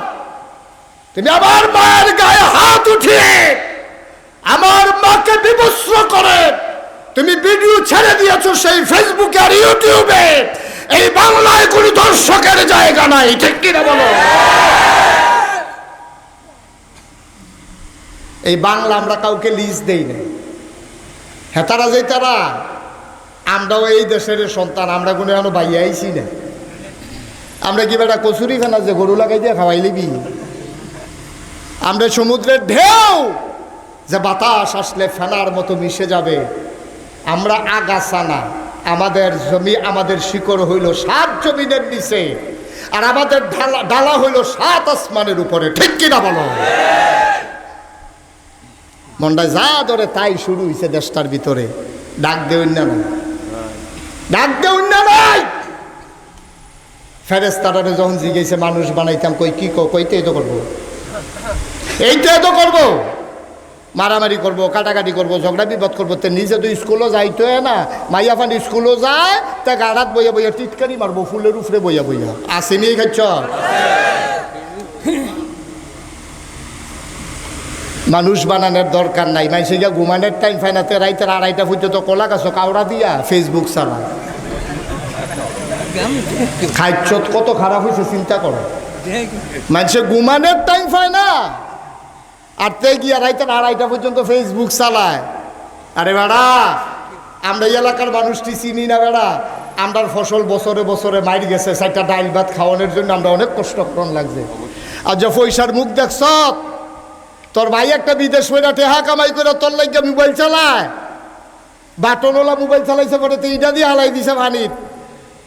[SPEAKER 1] তুমি আমার মায়ের গায়ে হাত উঠিয়ে আমার মাকে বিবস্ত্র করে তুমি ভিডিও ছেড়ে দিয়েছো সেই ফেসবুকে আর ইউটিউবে। এই বাংলায় কোনো দর্শকের জায়গা নাই, ঠিক কিনা বলো? এই বাংলা আমরা কাউকে লিজ দেই না, হেতারা যে তারা, আমরাও এই দেশের সন্তান, আমরা কোনো এখনো বাইয়া আইছি না। আমরা কি বেটা কচুরি খানা যে গরু লাগাই দিয়ে খাওয়াই লিবি? আমরা সমুদ্রের ঢেউ যে বাতাস আসলে ফেনার মতো মিশে যাবে। আমরা আগাছা না, আমাদের জমি, আমাদের শিকড় হইল 7 জমিনের নিচে, আর আমাদের ডালা হইল 7 আসমানের উপরে, ঠিক কিনা বলো? মনটায় যা ধরে তাই শুরু হয়েছে দেশটার ভিতরে। ডাক দেউন না নাই, ডাক দেউন না নাই। ফেরেশতারা যখন জিজ্ঞেসে মানুষ বানাইতাম, কই কি কইতে তো করবো, এইটা তো করবো, মারামারি করবো, কাটাকাটি করবো, ঝগড়া বিবাদ করবো। তো নিজে তো স্কুলও যাইতো না, মাইয়া ফান স্কুলও যায়, তা গাড়াত বইয়া বইয়া টিটকারি মারবো ফুলের উপরে বইয়া বইয়া, আসেনি খাচ্ছ? মানুষ বানানোর দরকার নাই, মানুষে গিয়া ঘুমানোর টাইম ফাইনাতে রাইতের 2:30 পর্যন্ত কলা গাছ কাউড়া দিয়া ফেসবুক চালায়। খাদ্য কত খারাপ হয়েছে চিন্তা করো। মানুষে ঘুমানোর টাইম পায় না, আর তে গিয়া রাইতের 2:30 পর্যন্ত ফেসবুক চালায়। আরে বেড়া, আমরা এই এলাকার মানুষটি চিনি না বেড়া। আমরার ফসল বছরে বছরে মাইর গেছে, 4টা ডাইল ভাত খাওয়ানোর জন্য আমরা অনেক কষ্ট করন লাগছে। আর যে পয়সার মুখ দেখছ, তোর ভাই একটা বিদেশ মেয়েরা টেহা কামাই করে তোর লাগে মোবাইল চালায়, বাটনওয়ালা মোবাইল চালাইছে পরে তো ইটা দিয়ে হালাই দিছে পানির।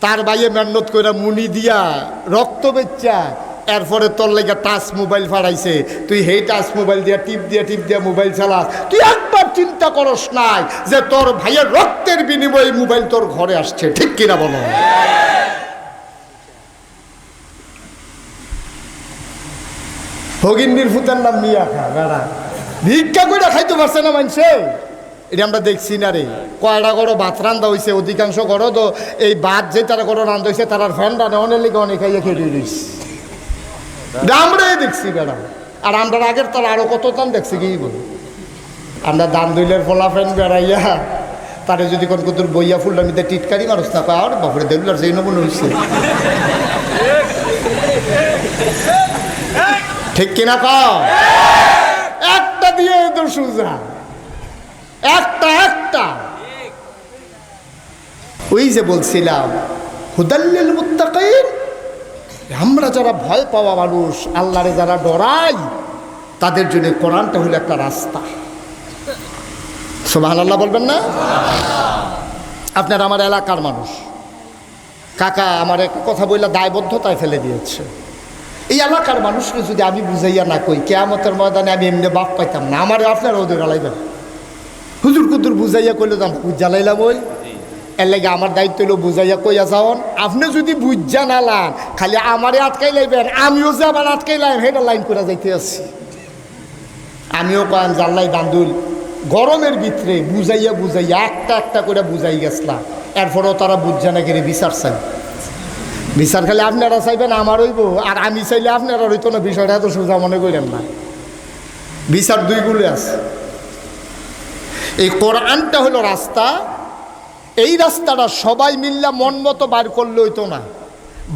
[SPEAKER 1] তার ভাইয়ে মেহনত করে মুনি দিয়া রক্ত বেচ্চা এরপরে তোর লাগে টাচ মোবাইল ফাড়াইছে। তুই সেই টাচ মোবাইল দিয়া টিপ দিয়া মোবাইল চালাস। তুই একবার চিন্তা করস নাই যে তোর ভাইয়ের রক্তের বিনিময়ে মোবাইল তোর ঘরে আসছে, ঠিক কিনা বলো? হগিন্দির ফুতার নাম মিয়া খা বেড়া, ভিক্ষা করে খাইতে পারছে না মানুষে। এটা আমরা দেখছি না রে। কয়টা গড়ো ভাত রান্দা হয়েছে, অধিকাংশ গড়ো তো এই ভাত যে তারা গড়ো রান্ধা হয়েছে তারা ফ্যান রানে অনেক লিগে অনেক খাইয়ে খেয়ে রয়েছে, আমরাই দেখছি বেড়া। আর আমরা আগের তার আরো কত দাম দেখছি কি বল। আমরা দান দইলের ফলা ফ্যান বেড়াইয়া তারে যদি কোন কত বইয়া ফুলটা নিতে টিটকারি মানুষ না পাওয়ার বাপরে দেখল সেই নমুন হয়েছে, ঠিক কিনা কও? একটা দিয়ে তো সুজা একটা ওই যে বলছিলাম হুদাল্লিল মুত্তাকিন, আমরা যারা ভয় পাওয়া মানুষ, আল্লাহরে যারা ডরাই, তাদের জন্য কোরআনটা হলো একটা রাস্তা। সুবহানাল্লাহ বলবেন না? আপনার আমার এলাকার মানুষ, কাকা আমার একটা কথা বললে দায়বদ্ধতায় ফেলে দিয়েছে। এই এলাকার মানুষকে যদি আমি বুঝাইয়া না কই, কিয়ামতের ময়দানে আমি এমনি বাপ পাইতাম না। আমার আপনারা ওদের জ্বালাইবেন, হুজুর কুতুর বুঝাইয়া কইলে তো আমি জ্বালাইলাম। ওই এর লাগে আমার দায়িত্ব হলো বুঝাইয়া কইয়া যাওয়ান। আপনি যদি বুঝা না লান, খালি আমারে আটকাই লাইবেন, আমিও যে আবার আটকাই লাইম, সেটা লাইন করে যাইতে আছি। আমিও কয়েন জানলাই দান্দুল গরমের ভিতরে বুঝাইয়া একটা করে বুঝাই গেছিলাম। এরপরেও তারা বুঝছে না কেড়ে বিচার চাই। বিচার খালি আপনারা চাইবেন আমার হইব, আর আমি চাইলে আপনারা হইতো না। বিষয়টা এত সোজা মনে করেন না, বিচার দুই গুলে আছে। এই কোরআনটা হলো রাস্তা। এই রাস্তাটা সবাই মিল্লা মন মতো বার করলে হইতো না।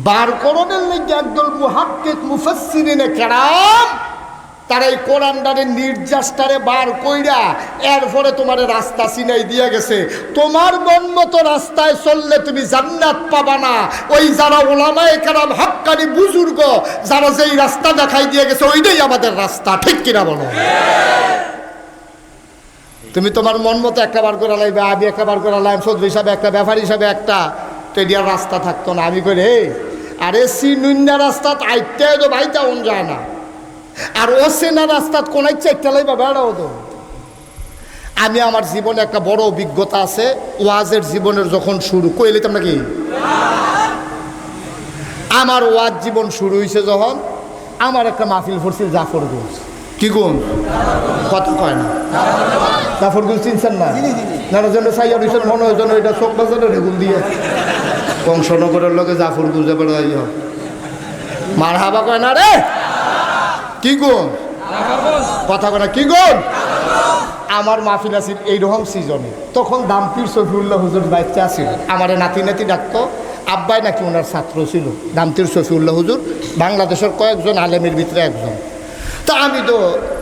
[SPEAKER 1] বার করণের লেগে একদল মুহাক্কিক মুফাসসিরিনে কেরাম তারা এই কোরআনটারে নির্যাসটারে বার কইরা এরপরে তোমার রাস্তা চিনাই দিয়ে গেছে। তোমার মন মতো রাস্তায় চললে তুমি জান্নাত পাবা না। ওই যারা উলামায়ে কেরাম হক্কানি বুজুর্গ যারা যেই রাস্তা দেখাই দিয়ে গেছে ওইটাই আমাদের রাস্তা, ঠিক কিনা বলো? তুমি তোমার মন মতো একটা বার করে লাইবে, আমি একটা বার করে লাইম, চৌধুরী হিসাবে একটা, ব্যাপার হিসাবে একটা, তো এডিয়ার রাস্তা থাকতো না। আমি কই রে আরে সিনুন্যা রাস্তাত আইতে তো ভাইটা অন যায় না, আর ও সেনা রাস্তাত কোন চারটা লাইবা বেড়াও তো। আমি আমার জীবনে একটা বড় অভিজ্ঞতা আছে। ওয়াজের জীবনের যখন শুরু কইলে তোমরা কি, আমার ওয়াজ জীবন শুরু হয়েছে যখন আমার একটা মাহফিল পড়ছিল জাফরগঞ্জ। কি গুণ কথা কয় না? জাফরগঞ্জ চিনছেন না? নানা জন্য সাইয়া রয়েছেন মনে হয় যেন এটা চোখ বাজারে রেগুল দিয়ে কংসনগরের লোকে জাফরগঞ্জে বেড়াই মার হাবা কয় না রে। কি গুণ কথা কয় না? কি গুণ? আমার মাহফিল আছিল এইরকম সিজনে, তখন দামতির শফিউল্লাহ হুজুর বাচ্চা আছিল। আমার নাতি ডাকতো, আব্বাই নাকি ওনার ছাত্র ছিল। দামতির শফিউল্লাহ হুজুর বাংলাদেশের কয়েকজন আলেমের ভিতরে একজন। তা আমি তো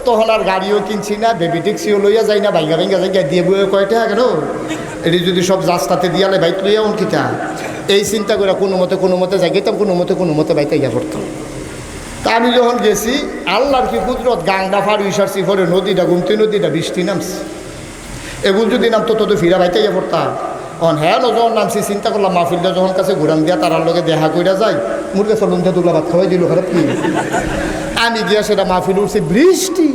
[SPEAKER 1] তখন আর গাড়িও কিনছি না, বেবি ট্যাক্সিও লইয়া যাই না, ভাইঙ্গা যাই দিয়ে বইয়ে কয়টা কেন এটি যদি সব রাস্তাতে দিয়ালে বাইক লইয়া উনকিতা, এই চিন্তা করে কোনো মতে যাই গেতাম, কোনো মতে বাইতে গিয়া পড়তাম। তা আমি যখন গেছি আল্লাহর কি কুদরত, গাংডা ফাড়ু ইসারছি পরে নদীটা গুমতি নদীটা বৃষ্টি নামছে। এগুলো যদি নামতো তো ফিরা বাইতে গিয়ে পড়তাম। হ্যাঁ যখন নামছি চিন্তা করলাম মাহফিলটা যখন কাছে ঘুরান দিয়া তারার লগে দেখা কইরা যায়, মুরগে চলুন দুলা ভাত খাওয়াই দিল, খারাপ কি? আমি গিয়া সেটা মাহফিল উঠছি, বৃষ্টি।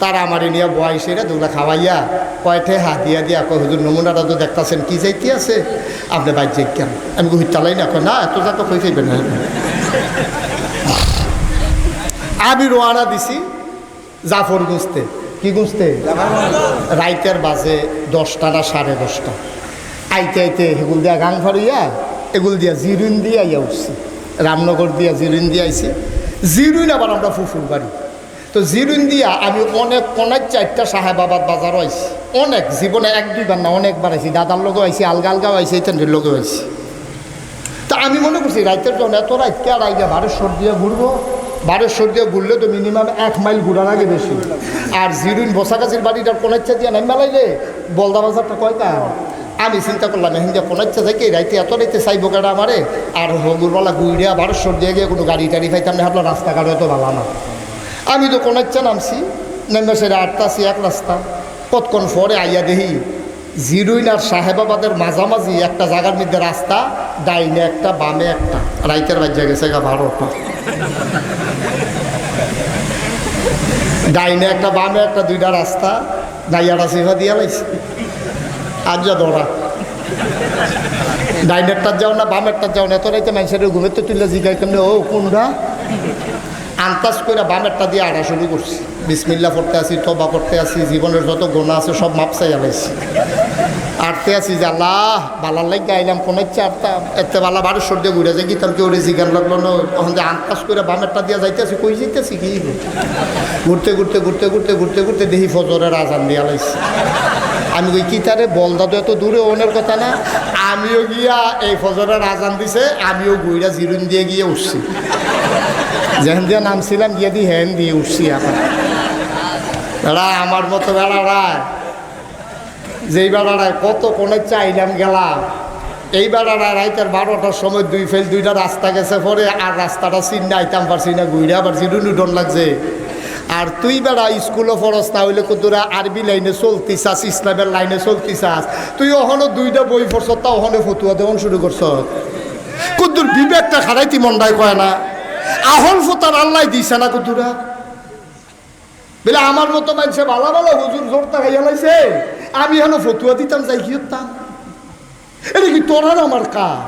[SPEAKER 1] তারা আমার নিয়ে বয় সেটা দুলা খাওয়াইয়া কয়ঠে হাত দিয়া কয় হুজুর নমুনাটা তো দেখতেছেন কি যাইতে আছে, আপনি বাইর যাই কেন? আমি গুহির তালাই না, কয় না এত যা তো কই খাইবেন না। আমি রোয়ানা দিছি জাফর গুঁজতে। কি গুঁজতে? রাইতের বাজে 10টা না 10:30। আইতে এগুল দিয়া গাং ফাড়িয়া এগুল দিয়া জিরুন দিয়া উঠছি, রামনগর দিয়া জিরুন দিয়ে আইছি। জিরুন আবার আমরা ফুফুর বাড়ি, তো জিরুন দিয়া আমি অনেক 4টা সাহেবাবাদ বাজারও আইছি, অনেক, জীবনে 1-2বার না অনেকবার আইছি, দাদার লগেও আইছি, আলগা আলগাও আইছি, তেন্দ্রের লগেও আইছি। তা আমি মনে করছি রাইতের জন্য এত রাইতকে আর আইগা বারেশ্বর দিয়ে ঘুরবো, বারেশ্বর দিয়ে ঘুরলে তো মিনিমাম 1 মাইল ঘুরার আগে বেশি। আর জিরুন বসাগাছির বাড়িটার কোনাচ্ছা দিয়ে নাম মেলাইলে বলদা বাজারটা কয়টা। আমি চিন্তা করলাম হিন্দা কোনাচ্ছা থেকে রাইতে এত রাইতে চাইবো কেটা আমারে, আর হগুরবেলা গুইড়িয়া বারেশ্বর দিয়ে গিয়ে কোনো গাড়ি টাড়ি পাইতাম না, হাঁটলো রাস্তাঘাট এত ভালো না। আমি তো কোনাচ্ছা নামছি, নেমে সেটা 8টা এক রাস্তা। কতক্ষণ পরে আইয়া দেখি জিরুইন আর সাহেবাবাদের মাঝামাঝি একটা জায়গার মধ্যে রাস্তা, ডাইনে একটা বামে একটা, রাইতের বাজ্যা গেছে 12টা। ডাইনে একটা বামে একটা, 2টা রাস্তা, ডাইয়াটা সিফা দিয়া লাইছে। আর যা দৌড়া ডাইনেরটার যাও না বামেরটার যাও না, এত রাইতে মানুষের ঘুমের তো তুললে জিগাই কেমনি ও কোনটা আন্তাজ করে বামেরটা দিয়ে আড়া শুরু করছি। বিসমিল্লাহ পড়তে আসি, তবা করতে আসি, জীবনের যত গোনা আছে সব মাপসাই আলাইছি। আটতে আসি যে আল্লাহ বালার লাগে আইলাম কোন ইচ্ছা আটতাম এতে বালা বারেশ্বর দিয়ে ঘুরে যাই, গীতার কেউ জিগান লাগলো না। তখন যে আন্তাজ করে বামেরটা দিয়ে যাইতেছি, কই যাইতেছি কি ঘুরতে ঘুরতে ঘুরতে ঘুরতে ঘুরতে ঘুরতে দেখি ফজরের আজান দিয়ে আলাইছি। আমি ওই কিতারে বলদা তো এত দূরে ওনের কথা না, আমিও গিয়া এই ফজরের আজান দিছে, আমিও ঘুরা জিরুন দিয়ে গিয়ে উঠছি। যেখান দিয়ে নামছিলাম গিয়ে দিয়ে হ্যান দিয়ে উঠছি। এখন বেড়া আমার মতো বেড়াড়ায়, যেই বেড়াড়ায় কত কোনে চাইলাম গেলাম, এই বেড়াড়ায় রাইতের 12টার সময় 2 ফেল 2টা রাস্তা গেছে পরে, আর রাস্তাটা চিন না আইতাম পারছি না, ঘুরে আবার জিরুন উডন লাগছে। আর তুই বেড়া স্কুলও ফরস না হইলে কুদুরা আরবি লাইনে চলতি চাস, ইসলামের লাইনে চলতি চাস, তুই ওখানে 2টা বই পড়ছ, তা ওখানে ফতুয়া দেওয়ান শুরু করছ। কুদ্দুর বিবেকটা খারাইতি মন্ডায় কয় না, আহল ফোতার আল্লাহ দিছে না কুদুরা বলে আমার মতো মানুষে ভালো ভালো হুজুর জোরটা খাইয়া লাইছে, আমি এখন ফতুয়া দিতাম যাই কি হতাম। এটা কি তোর আর আমার কাজ?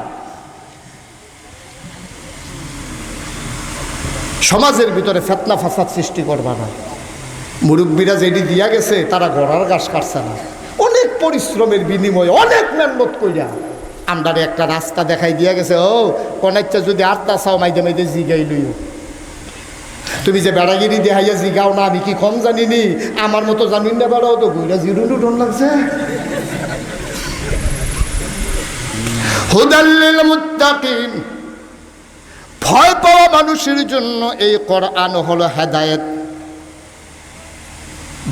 [SPEAKER 1] সমাজের ভিতরে ফেতনা ফাসাদ সৃষ্টি করবা না। মুরব্বীরা যেটি দিয়া গেছে তারা গড়ার গাছ কাটছে না, অনেক পরিশ্রমের বিনিময়ে অনেক মেহনত কইরা আমদারে একটা রাস্তা দেখাই দিয়া গেছে। ও কোনাইচ্ছা যদি আটটা চাও মাইদে মাইদে জিগাই লইও, তুমি যে বেড়াগিরি দেখাইয়া জিগাও না, আমি কি কম জানিনি, আমার মতো জানিন না বেড়াও তো ঘুরা জিরুনু ডন লাগছে। হুদাল্লিল মুত্তাকিন, ভয় পাওয়া মানুষের জন্য এই কোরআন হলো হেদায়েত।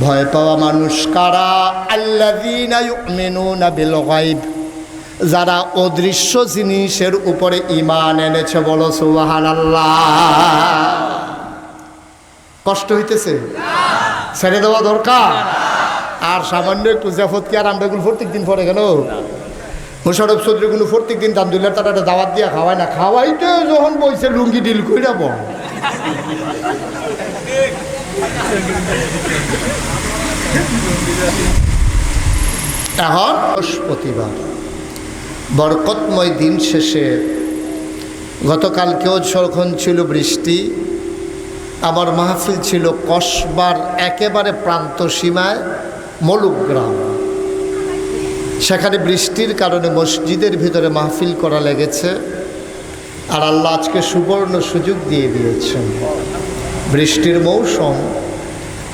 [SPEAKER 1] ভয় পাওয়া মানুষ কারা? আল্লাযীনা ইউমিনুনা বিল গায়ব, যারা অদৃশ্য জিনিসের উপরে ঈমান এনেছে। বলো সুবহানাল্লাহ। কষ্ট হইতেছে? ছেড়ে দেওয়া দরকার। আর সামান্য একটু জাফত কি আর আমরা এগুলো প্রত্যেক দিন পরে কেন? মোশারফ চৌধুরীগুলো প্রত্যেক দিন আলহামদুলিল্লাহ তারা একটা দাওয়াত দিয়া খাওয়ায় না, খাওয়াইতে যখন বইছে লুঙ্গি ডিল করে যাব। এখন বৃহস্পতিবার বরকতময় দিন শেষে, গতকালকেও যখন ছিল বৃষ্টি, আমার মাহফিল ছিল কসবার একেবারে প্রান্ত সীমায় মলুগ্রাম। সেখানে বৃষ্টির কারণে মসজিদের ভিতরে মাহফিল করা লেগেছে। আর আল্লাহ আজকে সুবর্ণ সুযোগ দিয়ে দিয়েছেন। বৃষ্টির মৌসুম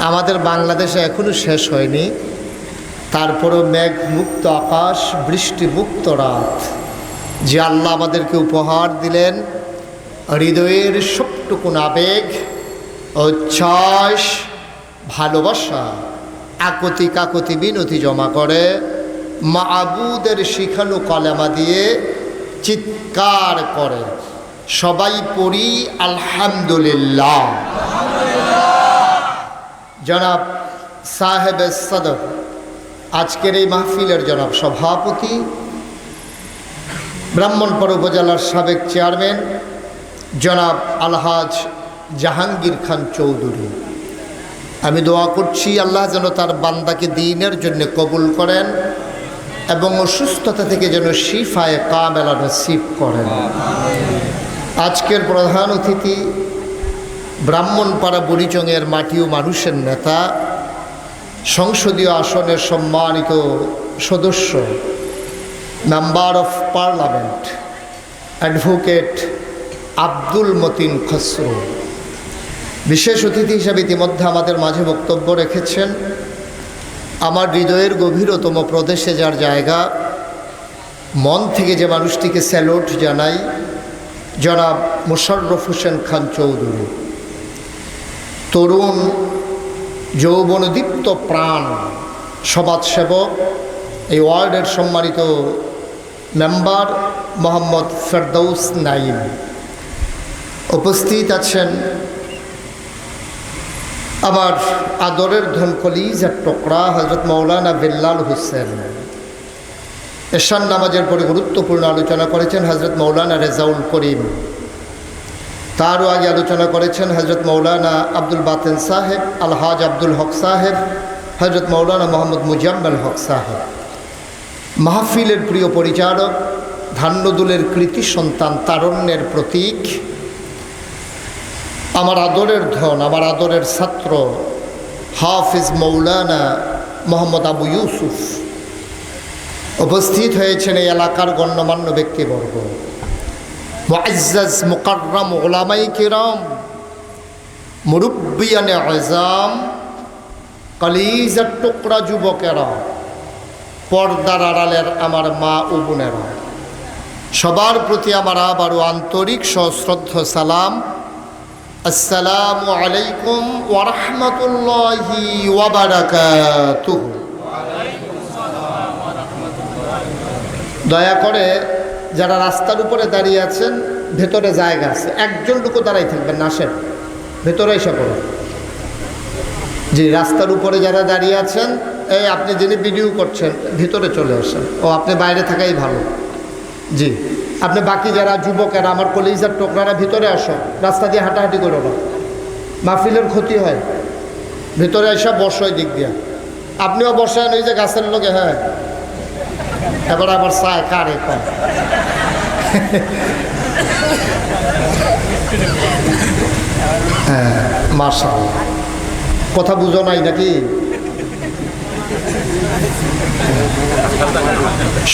[SPEAKER 1] আমাদের বাংলাদেশে এখনো শেষ হয়নি, তারপরেও মেঘ মুক্ত আকাশ, বৃষ্টি মুক্ত রাত যে আল্লাহ আমাদেরকে উপহার দিলেন, হৃদয়ের সবটুকুন আবেগ, উচ্ছ্বাস, ভালোবাসা, আকুতি কাকুতি বিনতি জমা করে মাবুদের শিখানো কলেমা দিয়ে চিৎকার করে সবাই পড়ি আলহামদুলিল্লাহ। জনাব সাহেব সদর, আজকের এই মাহফিলের জনাব সভাপতি, ব্রাহ্মণপাড়া উপজেলার সাবেক চেয়ারম্যান জনাব আলহাজ জাহাঙ্গীর খান চৌধুরী, আমি দোয়া করছি আল্লাহ যেন তার বান্দাকে দ্বীনের জন্য কবুল করেন এবং অসুস্থতা থেকে যেন শিফায়ে কামেলা নসিব করেন। আজকের প্রধান অতিথি ব্রাহ্মণপাড়া বুড়িচংয়ের মাটি ও মানুষের নেতা, সংসদীয় আসনের সম্মানিত সদস্য, member of parliament advocate Abdul Matin Khasru, বিশেষ অতিথি হিসাবে ইতিমধ্যে আমাদের মাঝে বক্তব্য রেখেছেন আমার হৃদয়ের গভীরতম প্রদেশে যার জায়গা, মন থেকে যে মানুষটিকে স্যালুট জানাই, জনাব মোশাররফ হোসেন খান চৌধুরী। তরুণ যৌবনদীপ্ত প্রাণ সমাজসেবক, এই ওয়ার্ডের সম্মানিত মেম্বার মোহাম্মদ ফেরদৌস নাইম। উপস্থিত আছেন আমার আদরের ধন কলিজার টুকরা হযরত মাওলানা বিল্লাল হোসেন। এশান নামাজের পরে গুরুত্বপূর্ণ আলোচনা করেছেন হযরত মাওলানা রেজাউল করিম। তারও আগে আলোচনা করেছেন হযরত মাওলানা আব্দুল বাতেন সাহেব, আলহাজ আব্দুল হক সাহেব, হযরত মাওলানা মোহাম্মদ মুজাম্মেল হক সাহেব। মাহফিলের প্রিয় পরিচালক, ধান্যদুলের কৃতি সন্তান, তারুণ্যের প্রতীক, আমার আদরের ধন, আমার আদরের ছাত্র হাফিজ মৌলানা মোহাম্মদ আবু ইউসুফ। উপস্থিত হয়েছেন এই এলাকার গণ্যমান্য ব্যক্তিবর্গ, মুআজ্জাজ মুকাররম উলামায়ে কিরাম, মুরব্বিয়ানে আযম, কলিজার টুকরা যুবকেরা, পর্দার আড়ালের আমার মা ও বোনেরা, সবার প্রতি আমার আবারও আন্তরিক সশ্রদ্ধ সালাম। আসসালামু আলাইকুম ওয়া রাহমাতুল্লাহি ওয়া বারাকাতুহু। দয়া করে যারা রাস্তার উপরে দাঁড়িয়ে আছেন, ভেতরে জায়গা আছে, একজন টুকু দাঁড়াই থাকবেন না, আসেন ভেতরে এসে পড়ুন। জি, রাস্তার উপরে যারা দাঁড়িয়ে আছেন, এই আপনি যিনি ভিডিও করছেন ভিতরে চলে আসেন। ও আপনি বাইরে থাকাই ভালো। জি, আপনি বাকি যারা যুবকেরা, আমার কলিজার টোকরারা, ভিতরে আসো, রাস্তা দিয়ে হাঁটাহাঁটি করো না, মাহফিলের ক্ষতি হয়। ভিতরে এসে বসো দিক দিয়া, আপনিও বসেন ওই যে গাছের লোকে। হ্যাঁ, এবার আবার চায় কারে কম। হ্যাঁ, মাশাআল্লাহ। কথা বুঝো নাই নাকি?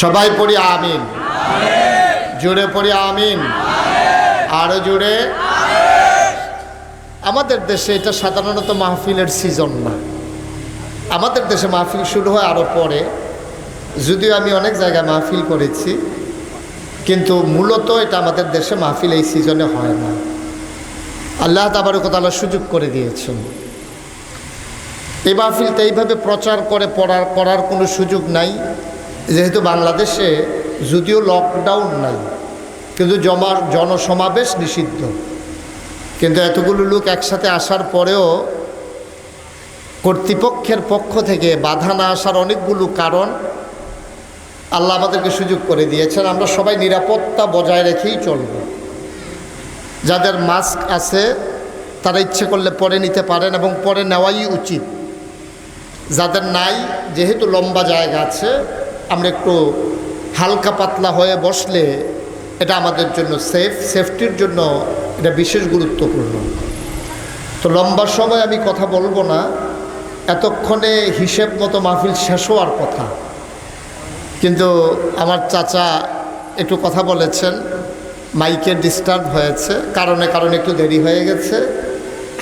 [SPEAKER 1] সবাই পড়ি আমিন, জোরে পড়ি আমিন, আরো জোরে। আমাদের দেশে এটা সাধারণত মাহফিলের সিজন না। আমাদের দেশে মাহফিল শুরু হয় আরও পরে, যদিও আমি অনেক জায়গায় মাহফিল করেছি, কিন্তু মূলত এটা আমাদের দেশে মাহফিল এই সিজনে হয় না। আল্লাহ তাবারক ওয়া তাআলা সুযোগ করে দিয়েছেন। এই মাহফিলটা এইভাবে প্রচার করে করার কোনো সুযোগ নাই, যেহেতু বাংলাদেশে যদিও লকডাউন নাই, কিন্তু জনসমাবেশ নিষিদ্ধ। কিন্তু এতগুলো লোক একসাথে আসার পরেও কর্তৃপক্ষের পক্ষ থেকে বাধা না আসার অনেকগুলো কারণ আল্লাহ আমাদেরকে সুযোগ করে দিয়েছেন। আমরা সবাই নিরাপত্তা বজায় রেখেই চলব। যাদের মাস্ক আছে তারা ইচ্ছে করলে পরে নিতে পারেন এবং পরে নেওয়াই উচিত। যাদের নাই, যেহেতু লম্বা জায়গা আছে, আমরা একটু হালকা পাতলা হয়ে বসলে এটা আমাদের জন্য সেফটির জন্য এটা বিশেষ গুরুত্বপূর্ণ। তো লম্বা সময় আমি কথা বলবো না, এতক্ষণে হিসেব মতো মাহফিল শেষ হওয়ার কথা, কিন্তু আমার চাচা একটু কথা বলেছেন, মাইকের ডিস্টার্ব হয়েছে, কারণে একটু দেরি হয়ে গেছে।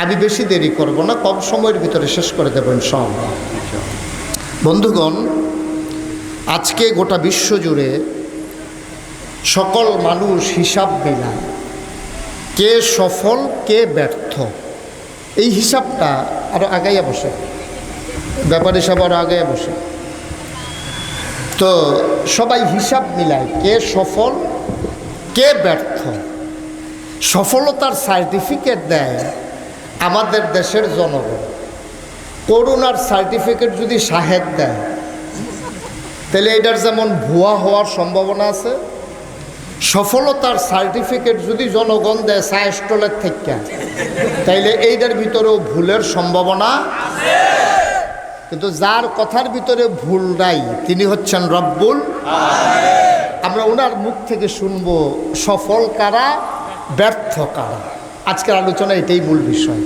[SPEAKER 1] আমি বেশি দেরি করব না, কম সময়ের ভিতরে শেষ করে দেব ইনশাআল্লাহ। বন্ধুগণ, আজকে গোটা বিশ্ব জুড়ে সকল মানুষ হিসাব মিলায়, কে সফল কে ব্যর্থ। এই হিসাবটা আরও আগাইয়া বসে, ব্যাপার হিসাব আরও আগাইয়া বসে। তো সবাই হিসাব মিলায় কে সফল কে ব্যর্থ। সফলতার সার্টিফিকেট দেয় আমাদের দেশের জনগণ। করোনার সার্টিফিকেট যদি সাহেদ দেয়, তাহলে এটার যেমন ভুয়া হওয়ার সম্ভাবনা আছে, সফলতার সার্টিফিকেট যদি জনগণ দেয় চায়ের স্টলের থেকে, তাইলে এইটার ভিতরেও ভুলের সম্ভাবনা আছে। কিন্তু যার কথার ভিতরে ভুল নাই তিনি হচ্ছেন রব্বুল আলামিন। আমরা ওনার মুখ থেকে শুনবো সফল কারা, ব্যর্থ কারা। আজকের আলোচনা এটাই মূল বিষয়।